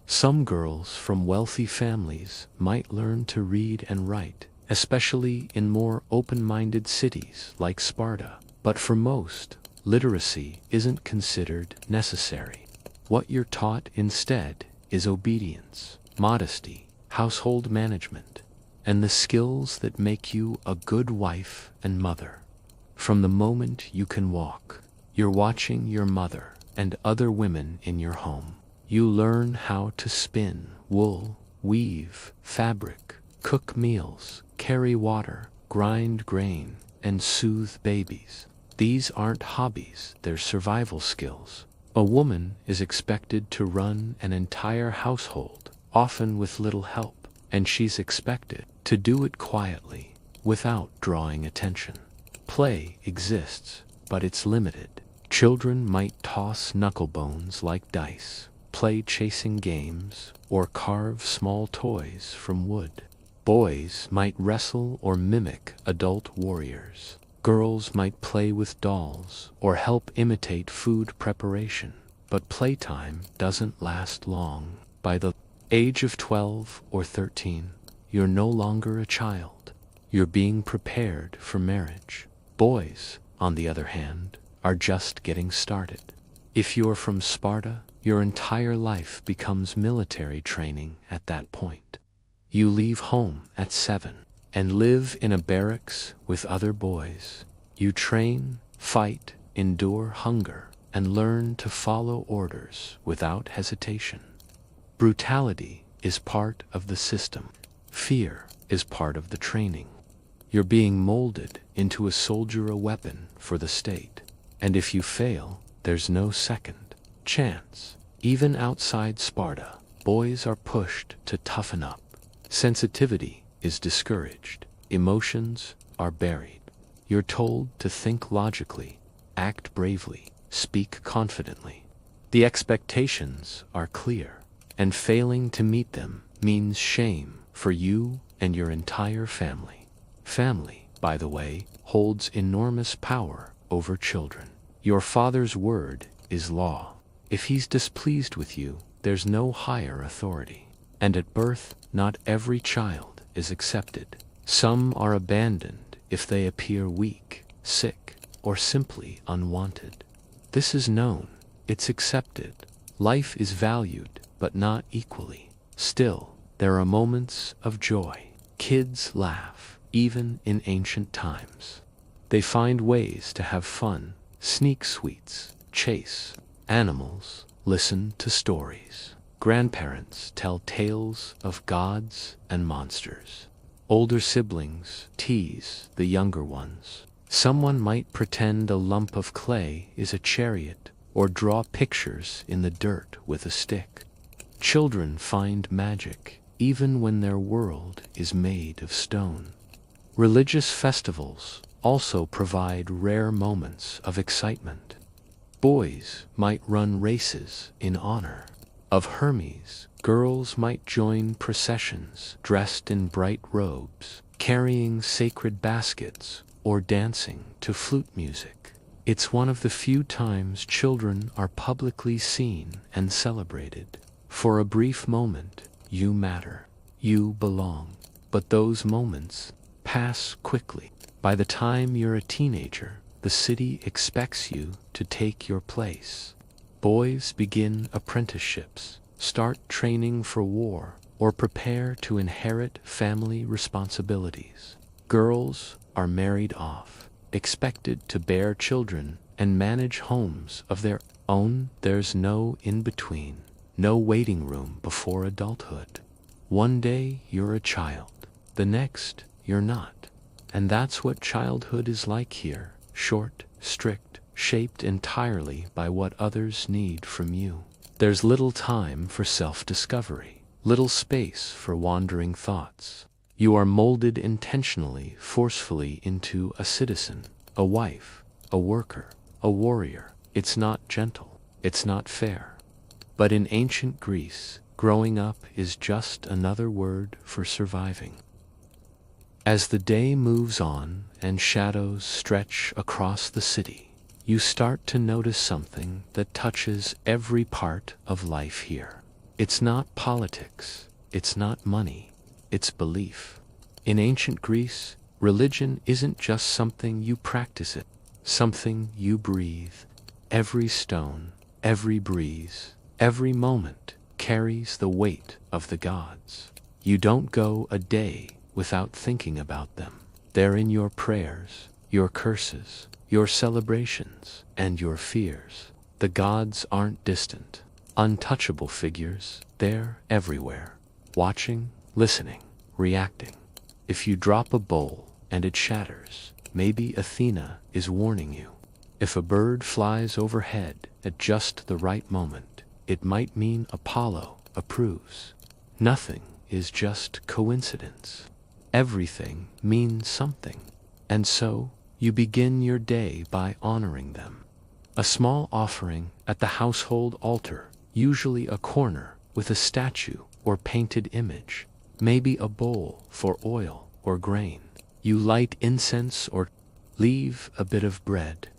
Some girls from wealthy families might learn to read and write, especially in more open-minded cities like Sparta. But for most, literacy isn't considered necessary. What you're taught instead is obedience, modesty, household management, and the skills that make you a good wife and mother. From the moment you can walk, you're watching your mother and other women in your home. You learn how to spin wool, weave fabric, cook meals, carry water, grind grain, and soothe babies. These aren't hobbies, they're survival skills. A woman is expected to run an entire household, often with little help, and she's expected to do it quietly, without drawing attention. Play exists, but it's limited. Children might toss knucklebones like dice, play chasing games, or carve small toys from wood. Boys might wrestle or mimic adult warriors. Girls might play with dolls or help imitate food preparation. But playtime doesn't last long. By the age of 12 or 13, you're no longer a child. You're being prepared for marriage. Boys, on the other hand, are just getting started. If you're from Sparta, your entire life becomes military training at that point. You leave home at 7 and live in a barracks with other boys. You train, fight, endure hunger, and learn to follow orders without hesitation. Brutality is part of the system. Fear is part of the training. You're being molded into a soldier, a weapon for the state. And if you fail, there's no second chance. Even outside Sparta, boys are pushed to toughen up. Sensitivity is discouraged. Emotions are buried. You're told to think logically, act bravely, speak confidently. The expectations are clear, and failing to meet them means shame for you and your entire family. Family, by the way, holds enormous power over children. Your father's word is law. If he's displeased with you, there's no higher authority. And at birth, not every child is accepted. Some are abandoned if they appear weak, sick, or simply unwanted. This is known, it's accepted. Life is valued, but not equally. Still, there are moments of joy. Kids laugh, even in ancient times. They find ways to have fun, sneak sweets, chase animals, listen to stories. Grandparents tell tales of gods and monsters. Older siblings tease the younger ones. Someone might pretend a lump of clay is a chariot or draw pictures in the dirt with a stick. Children find magic even when their world is made of stone. Religious festivals also provide rare moments of excitement. Boys might run races in honor of Hermes. Girls might join processions dressed in bright robes, carrying sacred baskets or dancing to flute music. It's one of the few times children are publicly seen and celebrated. For a brief moment, you matter, you belong. But those moments pass quickly. By the time you're a teenager, the city expects you to take your place. Boys begin apprenticeships, start training for war, or prepare to inherit family responsibilities. Girls are married off, expected to bear children and manage homes of their own. There's no in-between, no waiting room before adulthood. One day you're a child, the next you're not. And that's what childhood is like here, short, strict, shaped entirely by what others need from you. There's little time for self-discovery, little space for wandering thoughts. You are molded intentionally, forcefully into a citizen, a wife, a worker, a warrior. It's not gentle, it's not fair. But in ancient Greece, growing up is just another word for surviving. As the day moves on and shadows stretch across the city, you start to notice something that touches every part of life here. It's not politics, it's not money, it's belief. In ancient Greece, religion isn't just something you practice, it, something you breathe. Every stone, every breeze, every moment carries the weight of the gods. You don't go a day without thinking about them. They're in your prayers, your curses, your celebrations, and your fears. The gods aren't distant, untouchable figures. They're everywhere, watching, listening, reacting. If you drop a bowl and it shatters, maybe Athena is warning you. If a bird flies overhead at just the right moment, it might mean Apollo approves. Nothing is just coincidence. Everything means something. And so, you begin your day by honoring them. A small offering at the household altar, usually a corner with a statue or painted image, maybe a bowl for oil or grain. You light incense or leave a bit of bread,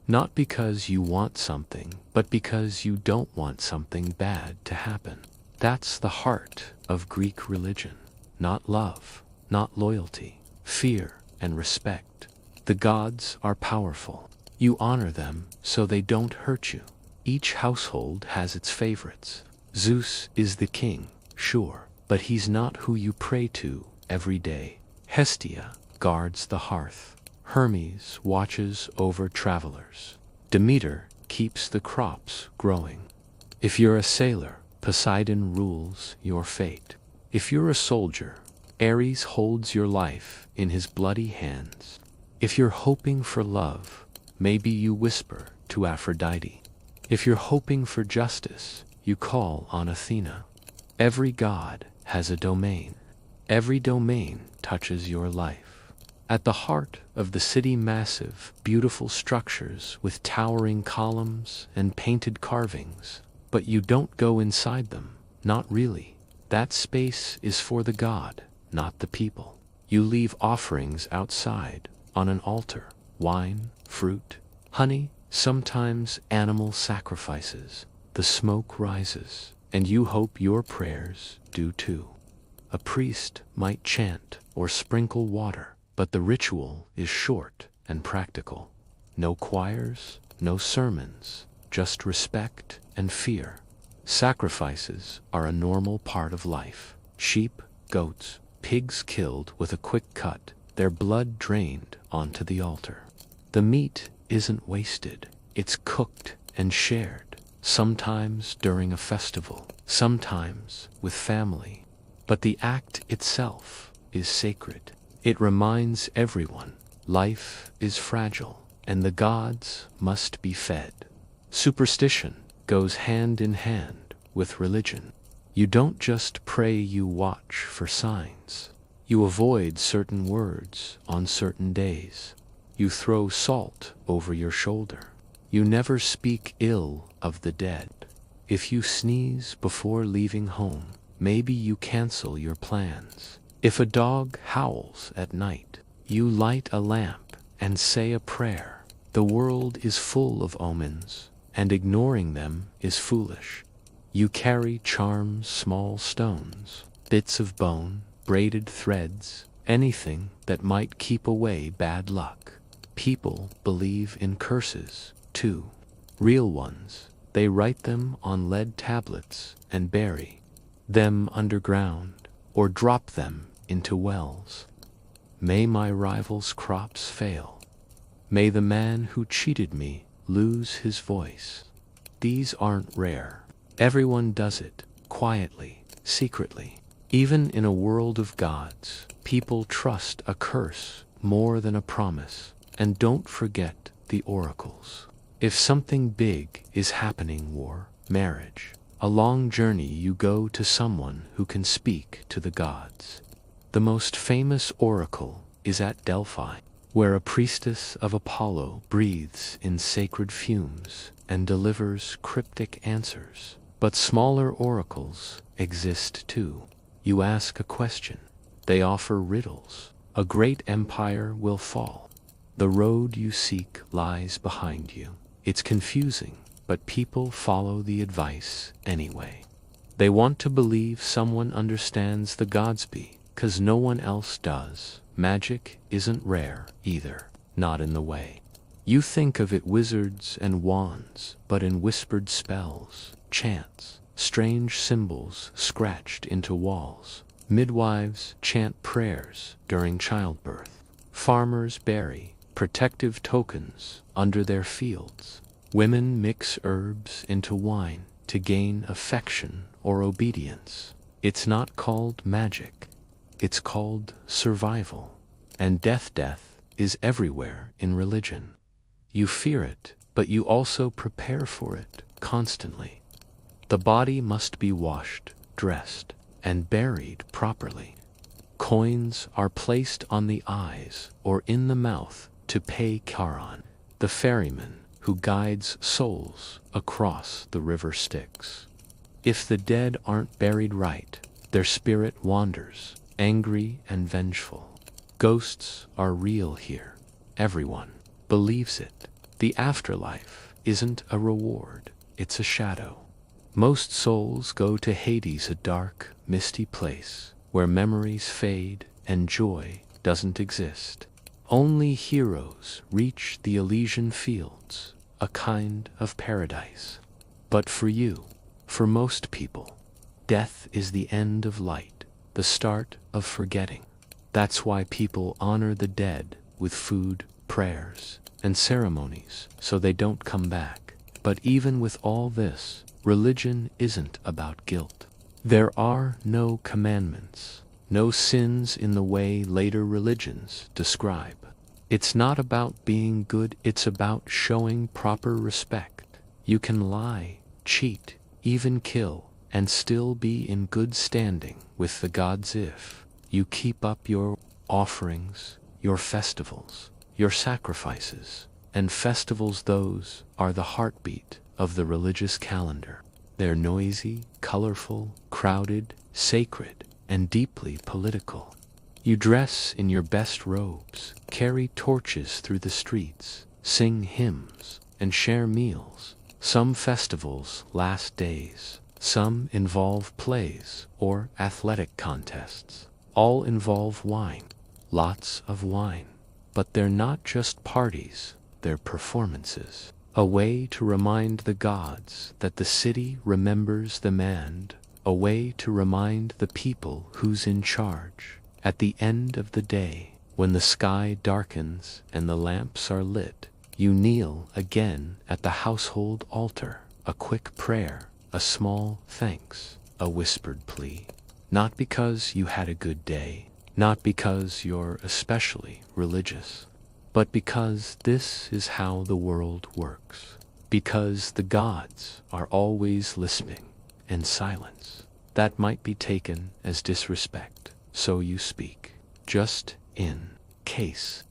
not because you want something, but because you don't want something bad to happen. That's the heart of Greek religion. Not love, not loyalty, fear and respect. The gods are powerful. You honor them so they don't hurt you. Each household has its favorites. Zeus is the king, sure, but he's not who you pray to every day. Hestia guards the hearth. Hermes watches over travelers. Demeter keeps the crops growing. If you're a sailor, Poseidon rules your fate. If you're a soldier, Ares holds your life in his bloody hands. If you're hoping for love, maybe you whisper to Aphrodite. If you're hoping for justice, you call on Athena. Every god has a domain. Every domain touches your life. At the heart of the city, massive, beautiful structures with towering columns and painted carvings, but you don't go inside them, not really. That space is for the god, not the people. You leave offerings outside, on an altar, wine, fruit, honey, sometimes animal sacrifices. The smoke rises, and you hope your prayers do too. A priest might chant or sprinkle water, but the ritual is short and practical. No choirs, no sermons, just respect and fear. Sacrifices are a normal part of life. Sheep, goats, pigs killed with a quick cut, their blood drained onto the altar. The meat isn't wasted, it's cooked and shared, sometimes during a festival, sometimes with family. But the act itself is sacred. It reminds everyone life is fragile and the gods must be fed. Superstition goes hand in hand with religion. You don't just pray, you watch for signs. You avoid certain words on certain days. You throw salt over your shoulder. You never speak ill of the dead. If you sneeze before leaving home, maybe you cancel your plans. If a dog howls at night, you light a lamp and say a prayer. The world is full of omens, and ignoring them is foolish. You carry charms, small stones, bits of bone, braided threads, anything that might keep away bad luck. People believe in curses, too. Real ones. They write them on lead tablets and bury them underground or drop them into wells. May my rival's crops fail. May the man who cheated me lose his voice. These aren't rare. Everyone does it, quietly, secretly. Even in a world of gods, people trust a curse more than a promise. And don't forget the oracles. If something big is happening, war, marriage, a long journey, you go to someone who can speak to the gods. The most famous oracle is at Delphi, where a priestess of Apollo breathes in sacred fumes and delivers cryptic answers. But smaller oracles exist too. You ask a question, they offer riddles. A great empire will fall. The road you seek lies behind you. It's confusing, but people follow the advice anyway. They want to believe someone understands the Godsby, 'cause no one else does. Magic isn't rare either, not in the way you think of it: wizards and wands, but in whispered spells, chants, strange symbols scratched into walls. Midwives chant prayers during childbirth. Farmers bury protective tokens under their fields. Women mix herbs into wine to gain affection or obedience. It's not called magic. It's called survival. And death is everywhere in religion. You fear it, but you also prepare for it constantly. The body must be washed, dressed, and buried properly. Coins are placed on the eyes or in the mouth to pay Charon, the ferryman who guides souls across the river Styx. If the dead aren't buried right, their spirit wanders, angry and vengeful. Ghosts are real here. Everyone believes it. The afterlife isn't a reward, it's a shadow. Most souls go to Hades, a dark, misty place where memories fade and joy doesn't exist. Only heroes reach the Elysian fields, a kind of paradise. But for you, for most people, death is the end of light, the start of forgetting. That's why people honor the dead with food, prayers, and ceremonies, so they don't come back. But even with all this, religion isn't about guilt. There are no commandments, no sins in the way later religions describe. It's not about being good, it's about showing proper respect. You can lie, cheat, even kill, and still be in good standing with the gods if you keep up your offerings, your festivals, your sacrifices. And festivals, those are the heartbeat of the religious calendar. They're noisy, colorful, crowded, sacred, and deeply political. You dress in your best robes, carry torches through the streets, sing hymns, and share meals. Some festivals last days. Some involve plays or athletic contests. All involve wine, lots of wine. But they're not just parties, they're performances. A way to remind the gods that the city remembers them, and a way to remind the people who's in charge. At the end of the day, when the sky darkens and the lamps are lit, you kneel again at the household altar. A quick prayer, a small thanks, a whispered plea. Not because you had a good day, not because you're especially religious, but because this is how the world works. Because the gods are always listening, and silence that might be taken as disrespect, so you speak, just in case.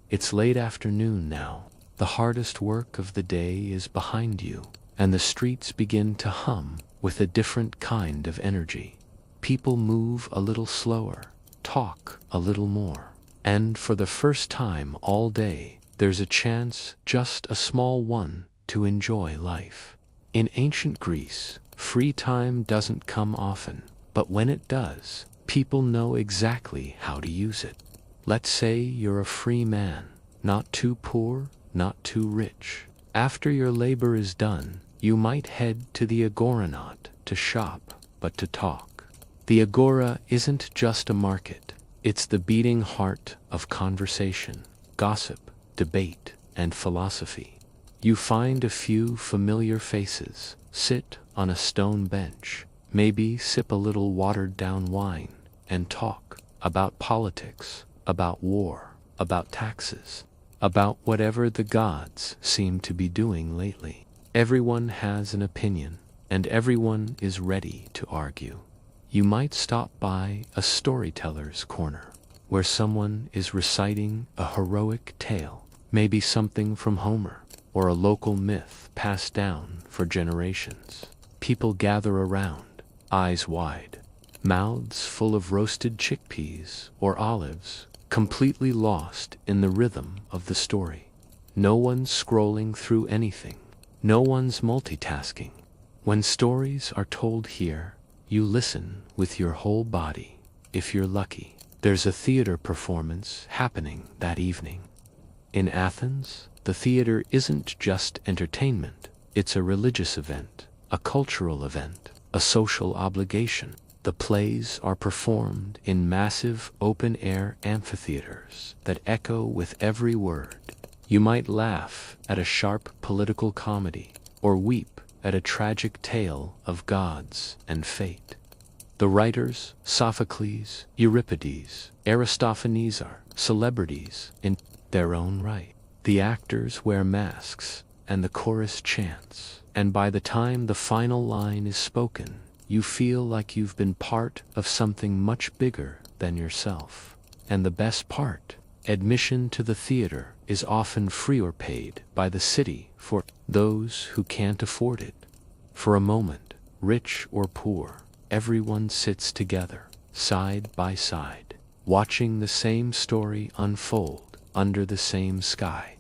It's late afternoon now. The hardest work of the day is behind you, and the streets begin to hum with a different kind of energy. People move a little slower, talk a little more, and for the first time all day, there's a chance, just a small one, to enjoy life. In ancient Greece, free time doesn't come often, but when it does, people know exactly how to use it. Let's say you're a free man, not too poor, not too rich. After your labor is done, you might head to the agora, not to shop, but to talk. The agora isn't just a market, it's the beating heart of conversation, gossip, debate, and philosophy. You find a few familiar faces, sit on a stone bench, maybe sip a little watered-down wine, and talk about politics, about war, about taxes, about whatever the gods seem to be doing lately. Everyone has an opinion, and everyone is ready to argue. You might stop by a storyteller's corner, where someone is reciting a heroic tale, maybe something from Homer, or a local myth passed down for generations. People gather around, eyes wide, mouths full of roasted chickpeas or olives, completely lost in the rhythm of the story. No one's scrolling through anything. No one's multitasking. When stories are told here, you listen with your whole body. If you're lucky, there's a theater performance happening that evening. In Athens, the theater isn't just entertainment. It's a religious event, a cultural event, a social obligation. The plays are performed in massive open-air amphitheaters that echo with every word. You might laugh at a sharp political comedy or weep at a tragic tale of gods and fate. The writers, Sophocles, Euripides, Aristophanes, are celebrities in their own right. The actors wear masks and the chorus chants, and by the time the final line is spoken, you feel like you've been part of something much bigger than yourself. And the best part, admission to the theater is often free or paid by the city for those who can't afford it. For a moment, rich or poor, everyone sits together, side by side, watching the same story unfold under the same sky.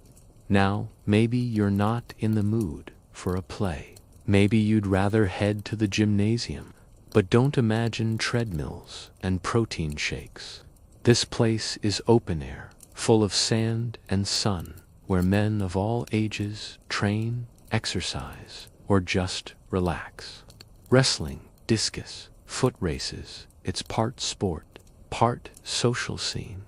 Now, maybe you're not in the mood for a play. Maybe you'd rather head to the gymnasium. But don't imagine treadmills and protein shakes. This place is open air, full of sand and sun, where men of all ages train, exercise, or just relax. Wrestling, discus, foot races, it's part sport, part social scene.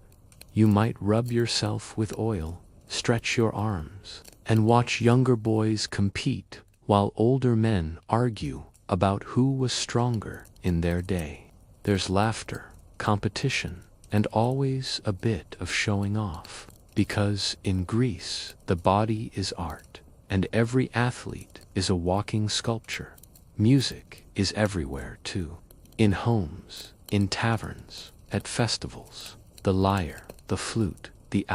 You might rub yourself with oil, stretch your arms, and watch younger boys compete while older men argue about who was stronger in their day. There's laughter, competition, and always a bit of showing off, because in Greece the body is art, and every athlete is a walking sculpture. Music is everywhere too. In homes, in taverns, at festivals. The lyre, the flute, the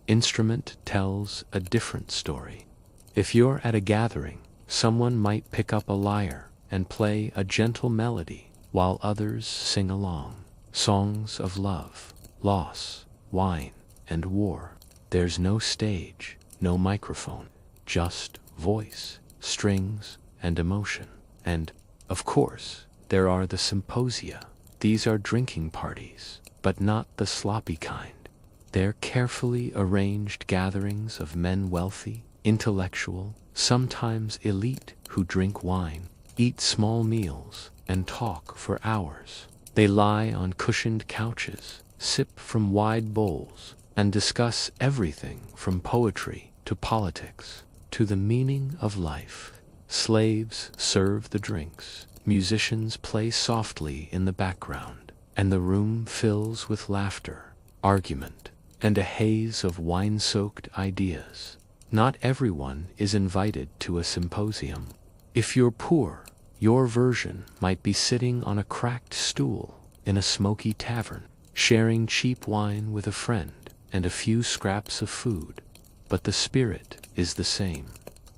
instrument tells a different story. If you're at a gathering, someone might pick up a lyre and play a gentle melody while others sing along. Songs of love, loss, wine, and war. There's no stage, no microphone, just voice, strings, and emotion. And, of course, there are the symposia. These are drinking parties, but not the sloppy kind. They're carefully arranged gatherings of men wealthy, intellectual, sometimes elite, who drink wine, eat small meals, and talk for hours. They lie on cushioned couches, sip from wide bowls, and discuss everything from poetry to politics to the meaning of life. Slaves serve the drinks, musicians play softly in the background, and the room fills with laughter, argument, and a haze of wine-soaked ideas. Not everyone is invited to a symposium. If you're poor, your version might be sitting on a cracked stool in a smoky tavern, sharing cheap wine with a friend and a few scraps of food. But the spirit is the same.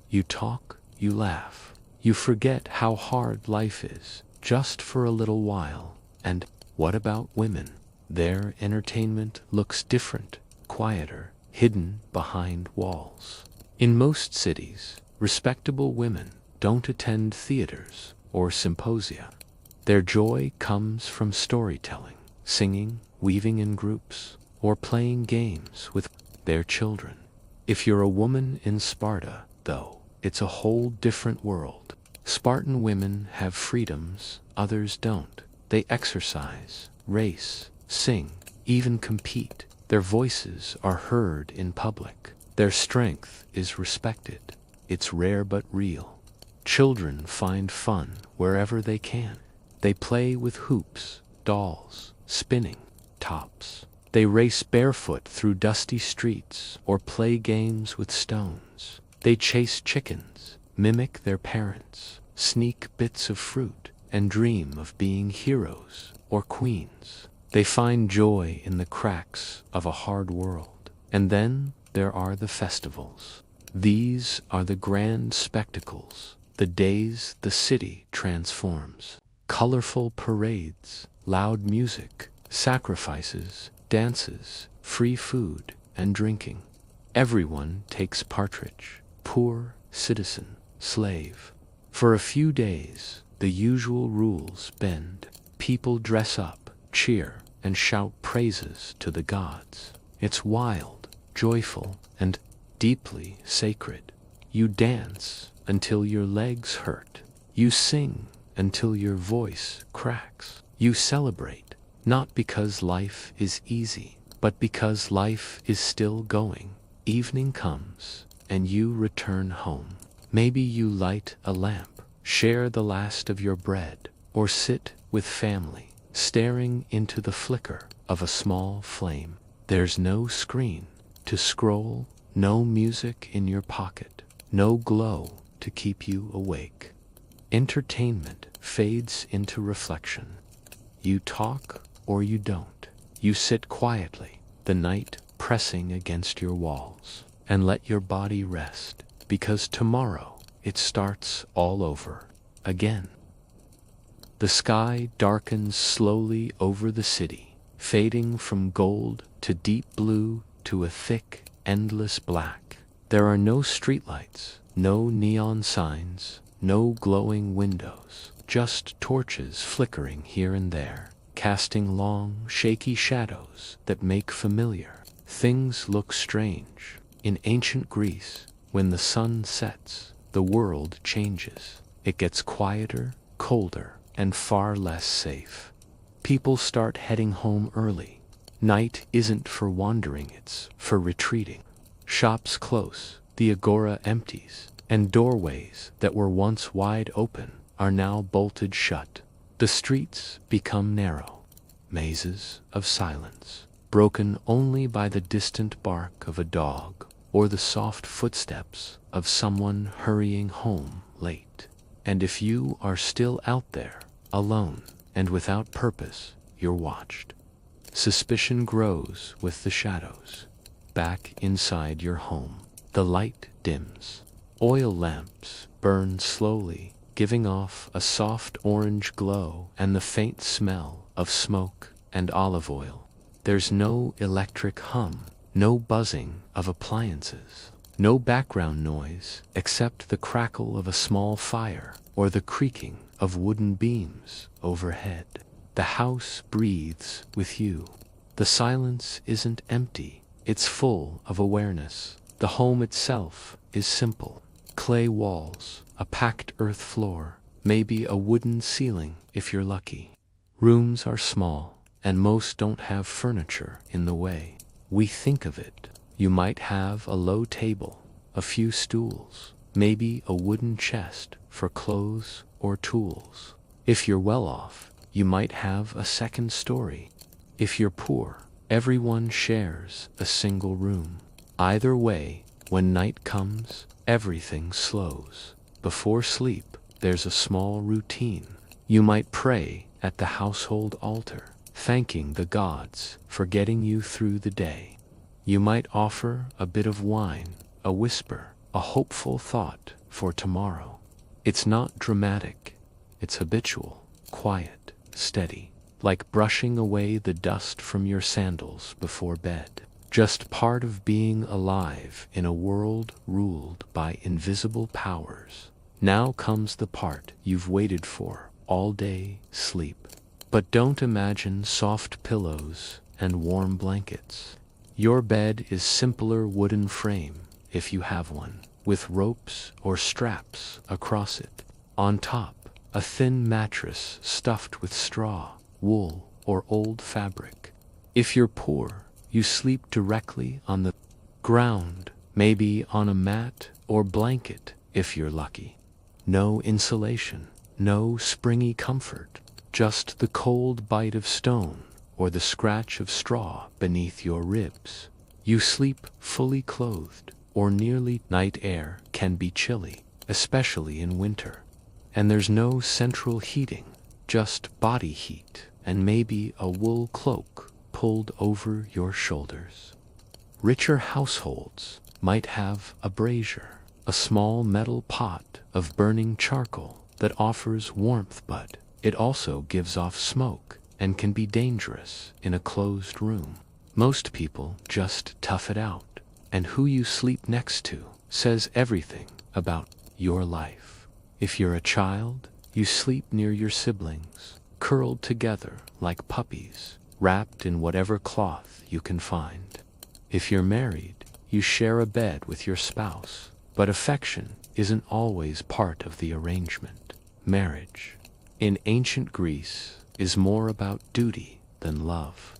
You talk, you laugh, you forget how hard life is, just for a little while. And what about women? Their entertainment looks different, quieter, hidden behind walls. In most cities, respectable women don't attend theaters or symposia. Their joy comes from storytelling, singing, weaving in groups, or playing games with their children. If you're a woman in Sparta, though, it's a whole different world. Spartan women have freedoms others don't. They exercise, race, sing, even compete. Their voices are heard in public. Their strength is respected. It's rare but real. Children find fun wherever they can. They play with hoops, dolls, spinning tops. They race barefoot through dusty streets or play games with stones. They chase chickens, mimic their parents, sneak bits of fruit, and dream of being heroes or queens. They find joy in the cracks of a hard world. And then there are the festivals. These are the grand spectacles, the days the city transforms. Colorful parades, loud music, sacrifices, dances, free food and drinking. Everyone takes partridge, poor, citizen, slave. For a few days, the usual rules bend. People dress up, cheer, and shout praises to the gods. It's wild, joyful, and deeply sacred. You dance until your legs hurt. You sing until your voice cracks. You celebrate, not because life is easy, but because life is still going. Evening comes, and you return home. Maybe you light a lamp, share the last of your bread, or sit with family, staring into the flicker of a small flame. There's no screen to scroll, no music in your pocket, no glow to keep you awake. Entertainment fades into reflection. You talk or you don't. You sit quietly, the night pressing against your walls, and let your body rest, because tomorrow it starts all over again. The sky darkens slowly over the city, fading from gold to deep blue to a thick, endless black. There are no streetlights, no neon signs, no glowing windows, just torches flickering here and there, casting long, shaky shadows that make familiar things look strange. In ancient Greece, when the sun sets, the world changes. It gets quieter, colder, and far less safe. People start heading home early. Night isn't for wandering, it's for retreating. Shops close, the agora empties, and doorways that were once wide open are now bolted shut. The streets become narrow, mazes of silence, broken only by the distant bark of a dog or the soft footsteps of someone hurrying home late. And if you are still out there, alone and without purpose, you're watched. Suspicion grows with the shadows. Back inside your home, the light dims. Oil lamps burn slowly, giving off a soft orange glow and the faint smell of smoke and olive oil. There's no electric hum, no buzzing of appliances, no background noise except the crackle of a small fire or the creaking of wooden beams overhead. The house breathes with you. The silence isn't empty, it's full of awareness. The home itself is simple. Clay walls, a packed earth floor, maybe a wooden ceiling if you're lucky. Rooms are small, and most don't have furniture in the way we think of it. You might have a low table, a few stools, maybe a wooden chest for clothes or tools. If you're well off, you might have a second story. If you're poor, everyone shares a single room. Either way, when night comes, everything slows. Before sleep, there's a small routine. You might pray at the household altar, thanking the gods for getting you through the day. You might offer a bit of wine, a whisper, a hopeful thought for tomorrow. It's not dramatic, it's habitual, quiet, steady, like brushing away the dust from your sandals before bed. Just part of being alive in a world ruled by invisible powers. Now comes the part you've waited for all day: sleep. But don't imagine soft pillows and warm blankets. Your bed is simpler wooden frame, if you have one, with ropes or straps across it. On top, a thin mattress stuffed with straw, wool, or old fabric. If you're poor, you sleep directly on the ground, maybe on a mat or blanket if you're lucky. No insulation, no springy comfort, just the cold bite of stone or the scratch of straw beneath your ribs. You sleep fully clothed or nearly. Night air can be chilly, especially in winter. And there's no central heating, just body heat and maybe a wool cloak pulled over your shoulders. Richer households might have a brazier, a small metal pot of burning charcoal that offers warmth, but it also gives off smoke and can be dangerous in a closed room. Most people just tough it out, and who you sleep next to says everything about your life. If you're a child, you sleep near your siblings, curled together like puppies, wrapped in whatever cloth you can find. If you're married, you share a bed with your spouse, but affection isn't always part of the arrangement. Marriage, in ancient Greece, is more about duty than love.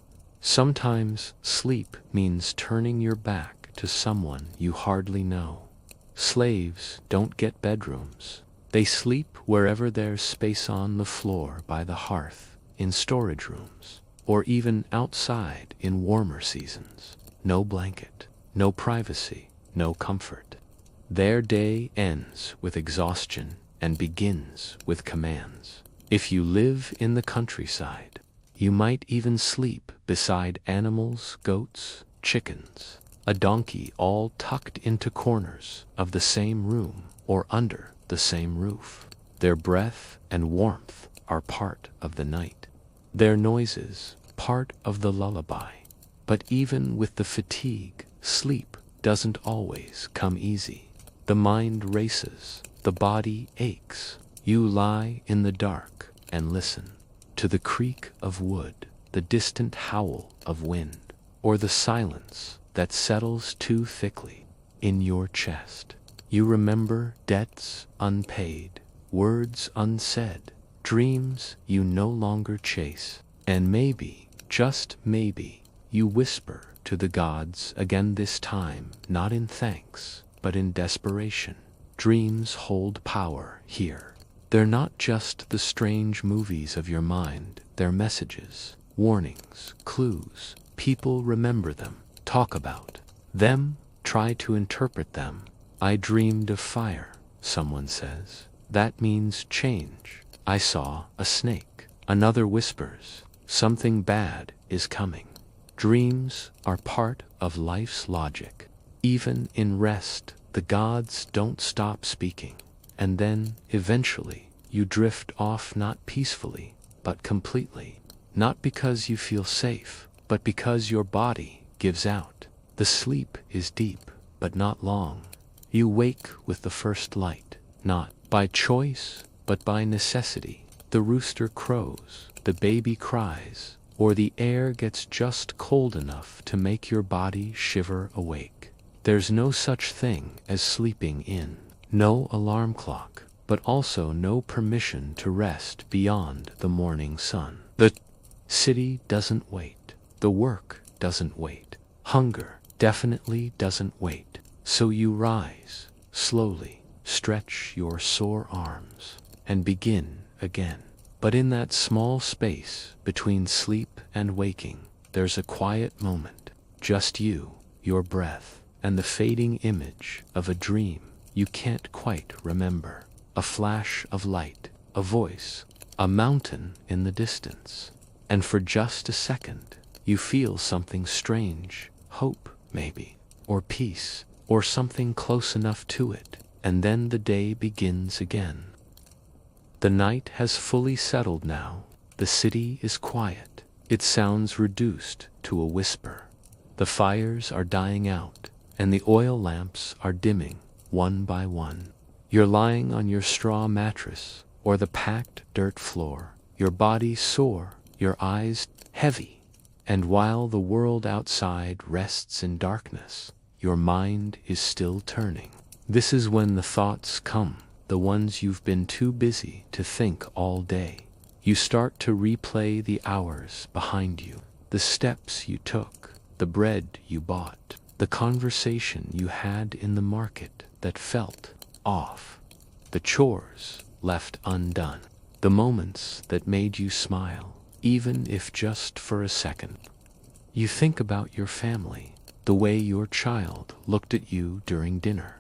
Sometimes sleep means turning your back to someone you hardly know. Slaves don't get bedrooms. They sleep wherever there's space on the floor by the hearth, in storage rooms, or even outside in warmer seasons. No blanket, no privacy, no comfort. Their day ends with exhaustion and begins with commands. If you live in the countryside, you might even sleep beside animals, goats, chickens, a donkey, all tucked into corners of the same room or under the same roof. Their breath and warmth are part of the night. Their noises, part of the lullaby. But even with the fatigue, sleep doesn't always come easy. The mind races, the body aches. You lie in the dark and listen to the creak of wood, the distant howl of wind, or the silence that settles too thickly in your chest. You remember debts unpaid, words unsaid, dreams you no longer chase, and maybe, just maybe, you whisper to the gods again, this time not in thanks, but in desperation. Dreams hold power here. They're not just the strange movies of your mind, they're messages, warnings, clues. People remember them, talk about them, try to interpret them. I dreamed of fire, someone says. That means change. I saw a snake. Another whispers, something bad is coming. Dreams are part of life's logic. Even in rest, the gods don't stop speaking. And then, eventually, you drift off, not peacefully, but completely. Not because you feel safe, but because your body gives out. The sleep is deep, but not long. You wake with the first light, not by choice, but by necessity. The rooster crows, the baby cries, or the air gets just cold enough to make your body shiver awake. There's no such thing as sleeping in. No alarm clock, but also no permission to rest beyond the morning sun. The city doesn't wait. The work doesn't wait. Hunger definitely doesn't wait. So you rise, slowly, stretch your sore arms, and begin again. But in that small space between sleep and waking, there's a quiet moment. Just you, your breath, and the fading image of a dream you can't quite remember. A flash of light, a voice, a mountain in the distance. And for just a second, you feel something strange, hope maybe, or peace, or something close enough to it. And then the day begins again. The night has fully settled now. The city is quiet. It sounds reduced to a whisper. The fires are dying out, and the oil lamps are dimming, one by one. You're lying on your straw mattress, or the packed dirt floor, your body sore, your eyes heavy. And while the world outside rests in darkness, your mind is still turning. This is when the thoughts come, the ones you've been too busy to think all day. You start to replay the hours behind you, the steps you took, the bread you bought, the conversation you had in the market that felt off, the chores left undone, the moments that made you smile, even if just for a second. You think about your family, the way your child looked at you during dinner,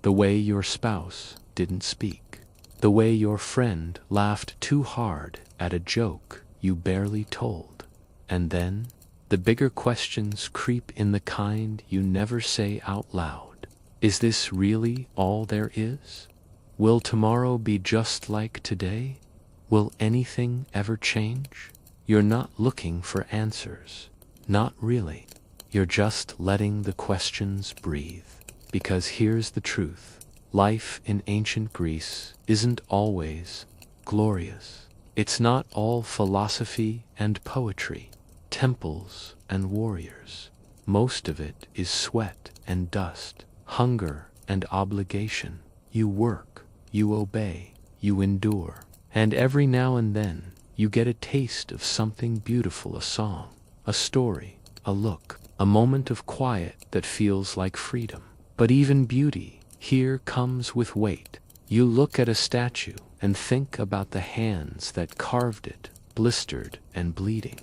the way your spouse didn't speak, the way your friend laughed too hard at a joke you barely told. And then, the bigger questions creep in, the kind you never say out loud. Is this really all there is? Will tomorrow be just like today? Will anything ever change? You're not looking for answers. Not really. You're just letting the questions breathe. Because here's the truth. Life in ancient Greece isn't always glorious. It's not all philosophy and poetry, temples and warriors. Most of it is sweat and dust, hunger and obligation. You work, you obey, you endure, and every now and then you get a taste of something beautiful, a song, a story, a look, a moment of quiet that feels like freedom. But even beauty here comes with weight. You look at a statue and think about the hands that carved it, blistered and bleeding.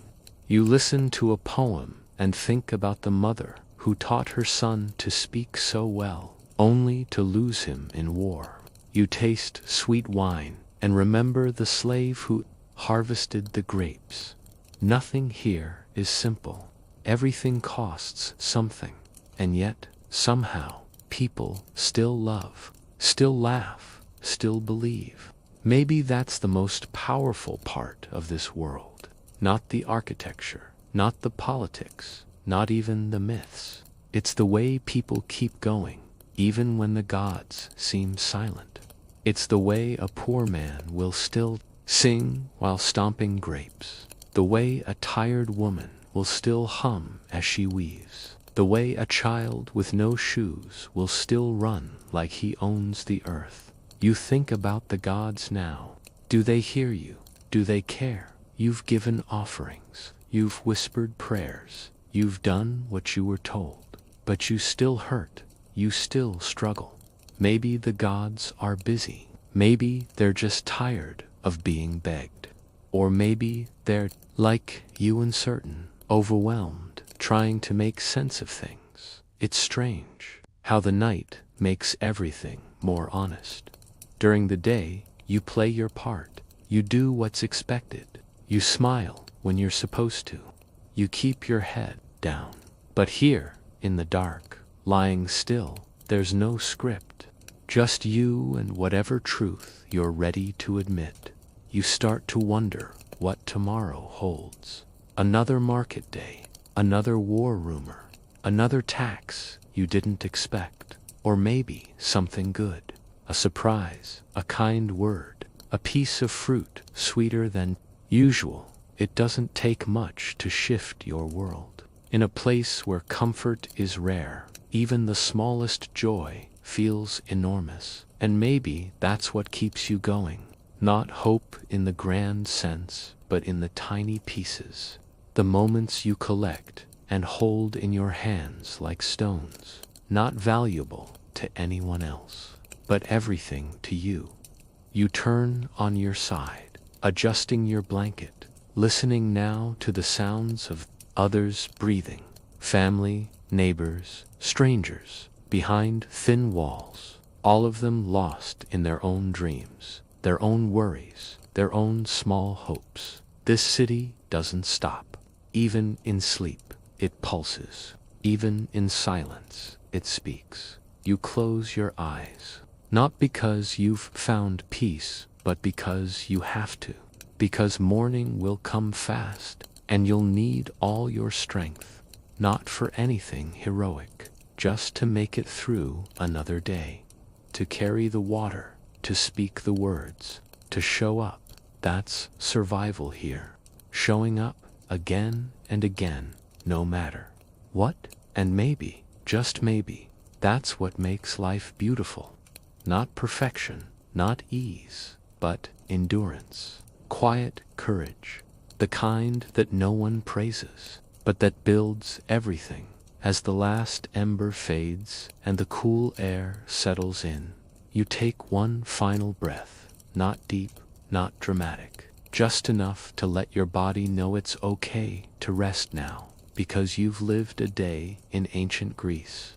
You listen to a poem and think about the mother who taught her son to speak so well, only to lose him in war. You taste sweet wine and remember the slave who harvested the grapes. Nothing here is simple. Everything costs something, and yet, somehow, people still love, still laugh, still believe. Maybe that's the most powerful part of this world. Not the architecture, not the politics, not even the myths. It's the way people keep going, even when the gods seem silent. It's the way a poor man will still sing while stomping grapes. The way a tired woman will still hum as she weaves. The way a child with no shoes will still run like he owns the earth. You think about the gods now. Do they hear you? Do they care? You've given offerings. You've whispered prayers. You've done what you were told. But you still hurt. You still struggle. Maybe the gods are busy. Maybe they're just tired of being begged. Or maybe they're, like you, uncertain, overwhelmed, trying to make sense of things. It's strange how the night makes everything more honest. During the day, you play your part. You do what's expected. You smile when you're supposed to. You keep your head down. But here, in the dark, lying still, there's no script. Just you and whatever truth you're ready to admit. You start to wonder what tomorrow holds. Another market day, another war rumor, another tax you didn't expect, or maybe something good, a surprise, a kind word, a piece of fruit sweeter than usual. It doesn't take much to shift your world. In a place where comfort is rare, even the smallest joy feels enormous, and maybe that's what keeps you going. Not hope in the grand sense, but in the tiny pieces, the moments you collect and hold in your hands like stones, not valuable to anyone else, but everything to you. You turn on your side, adjusting your blanket, listening now to the sounds of others breathing, family, neighbors, strangers, behind thin walls, all of them lost in their own dreams, their own worries, their own small hopes. This city doesn't stop. Even in sleep, it pulses. Even in silence, it speaks. You close your eyes, not because you've found peace, but because you have to. Because morning will come fast, and you'll need all your strength, not for anything heroic, just to make it through another day, to carry the water, to speak the words, to show up. That's survival here. Showing up again and again, no matter what. And maybe, just maybe, that's what makes life beautiful. Not perfection, not ease, but endurance. Quiet courage. The kind that no one praises, but that builds everything. As the last ember fades and the cool air settles in, you take one final breath, not deep, not dramatic, just enough to let your body know it's okay to rest now, because you've lived a day in ancient Greece.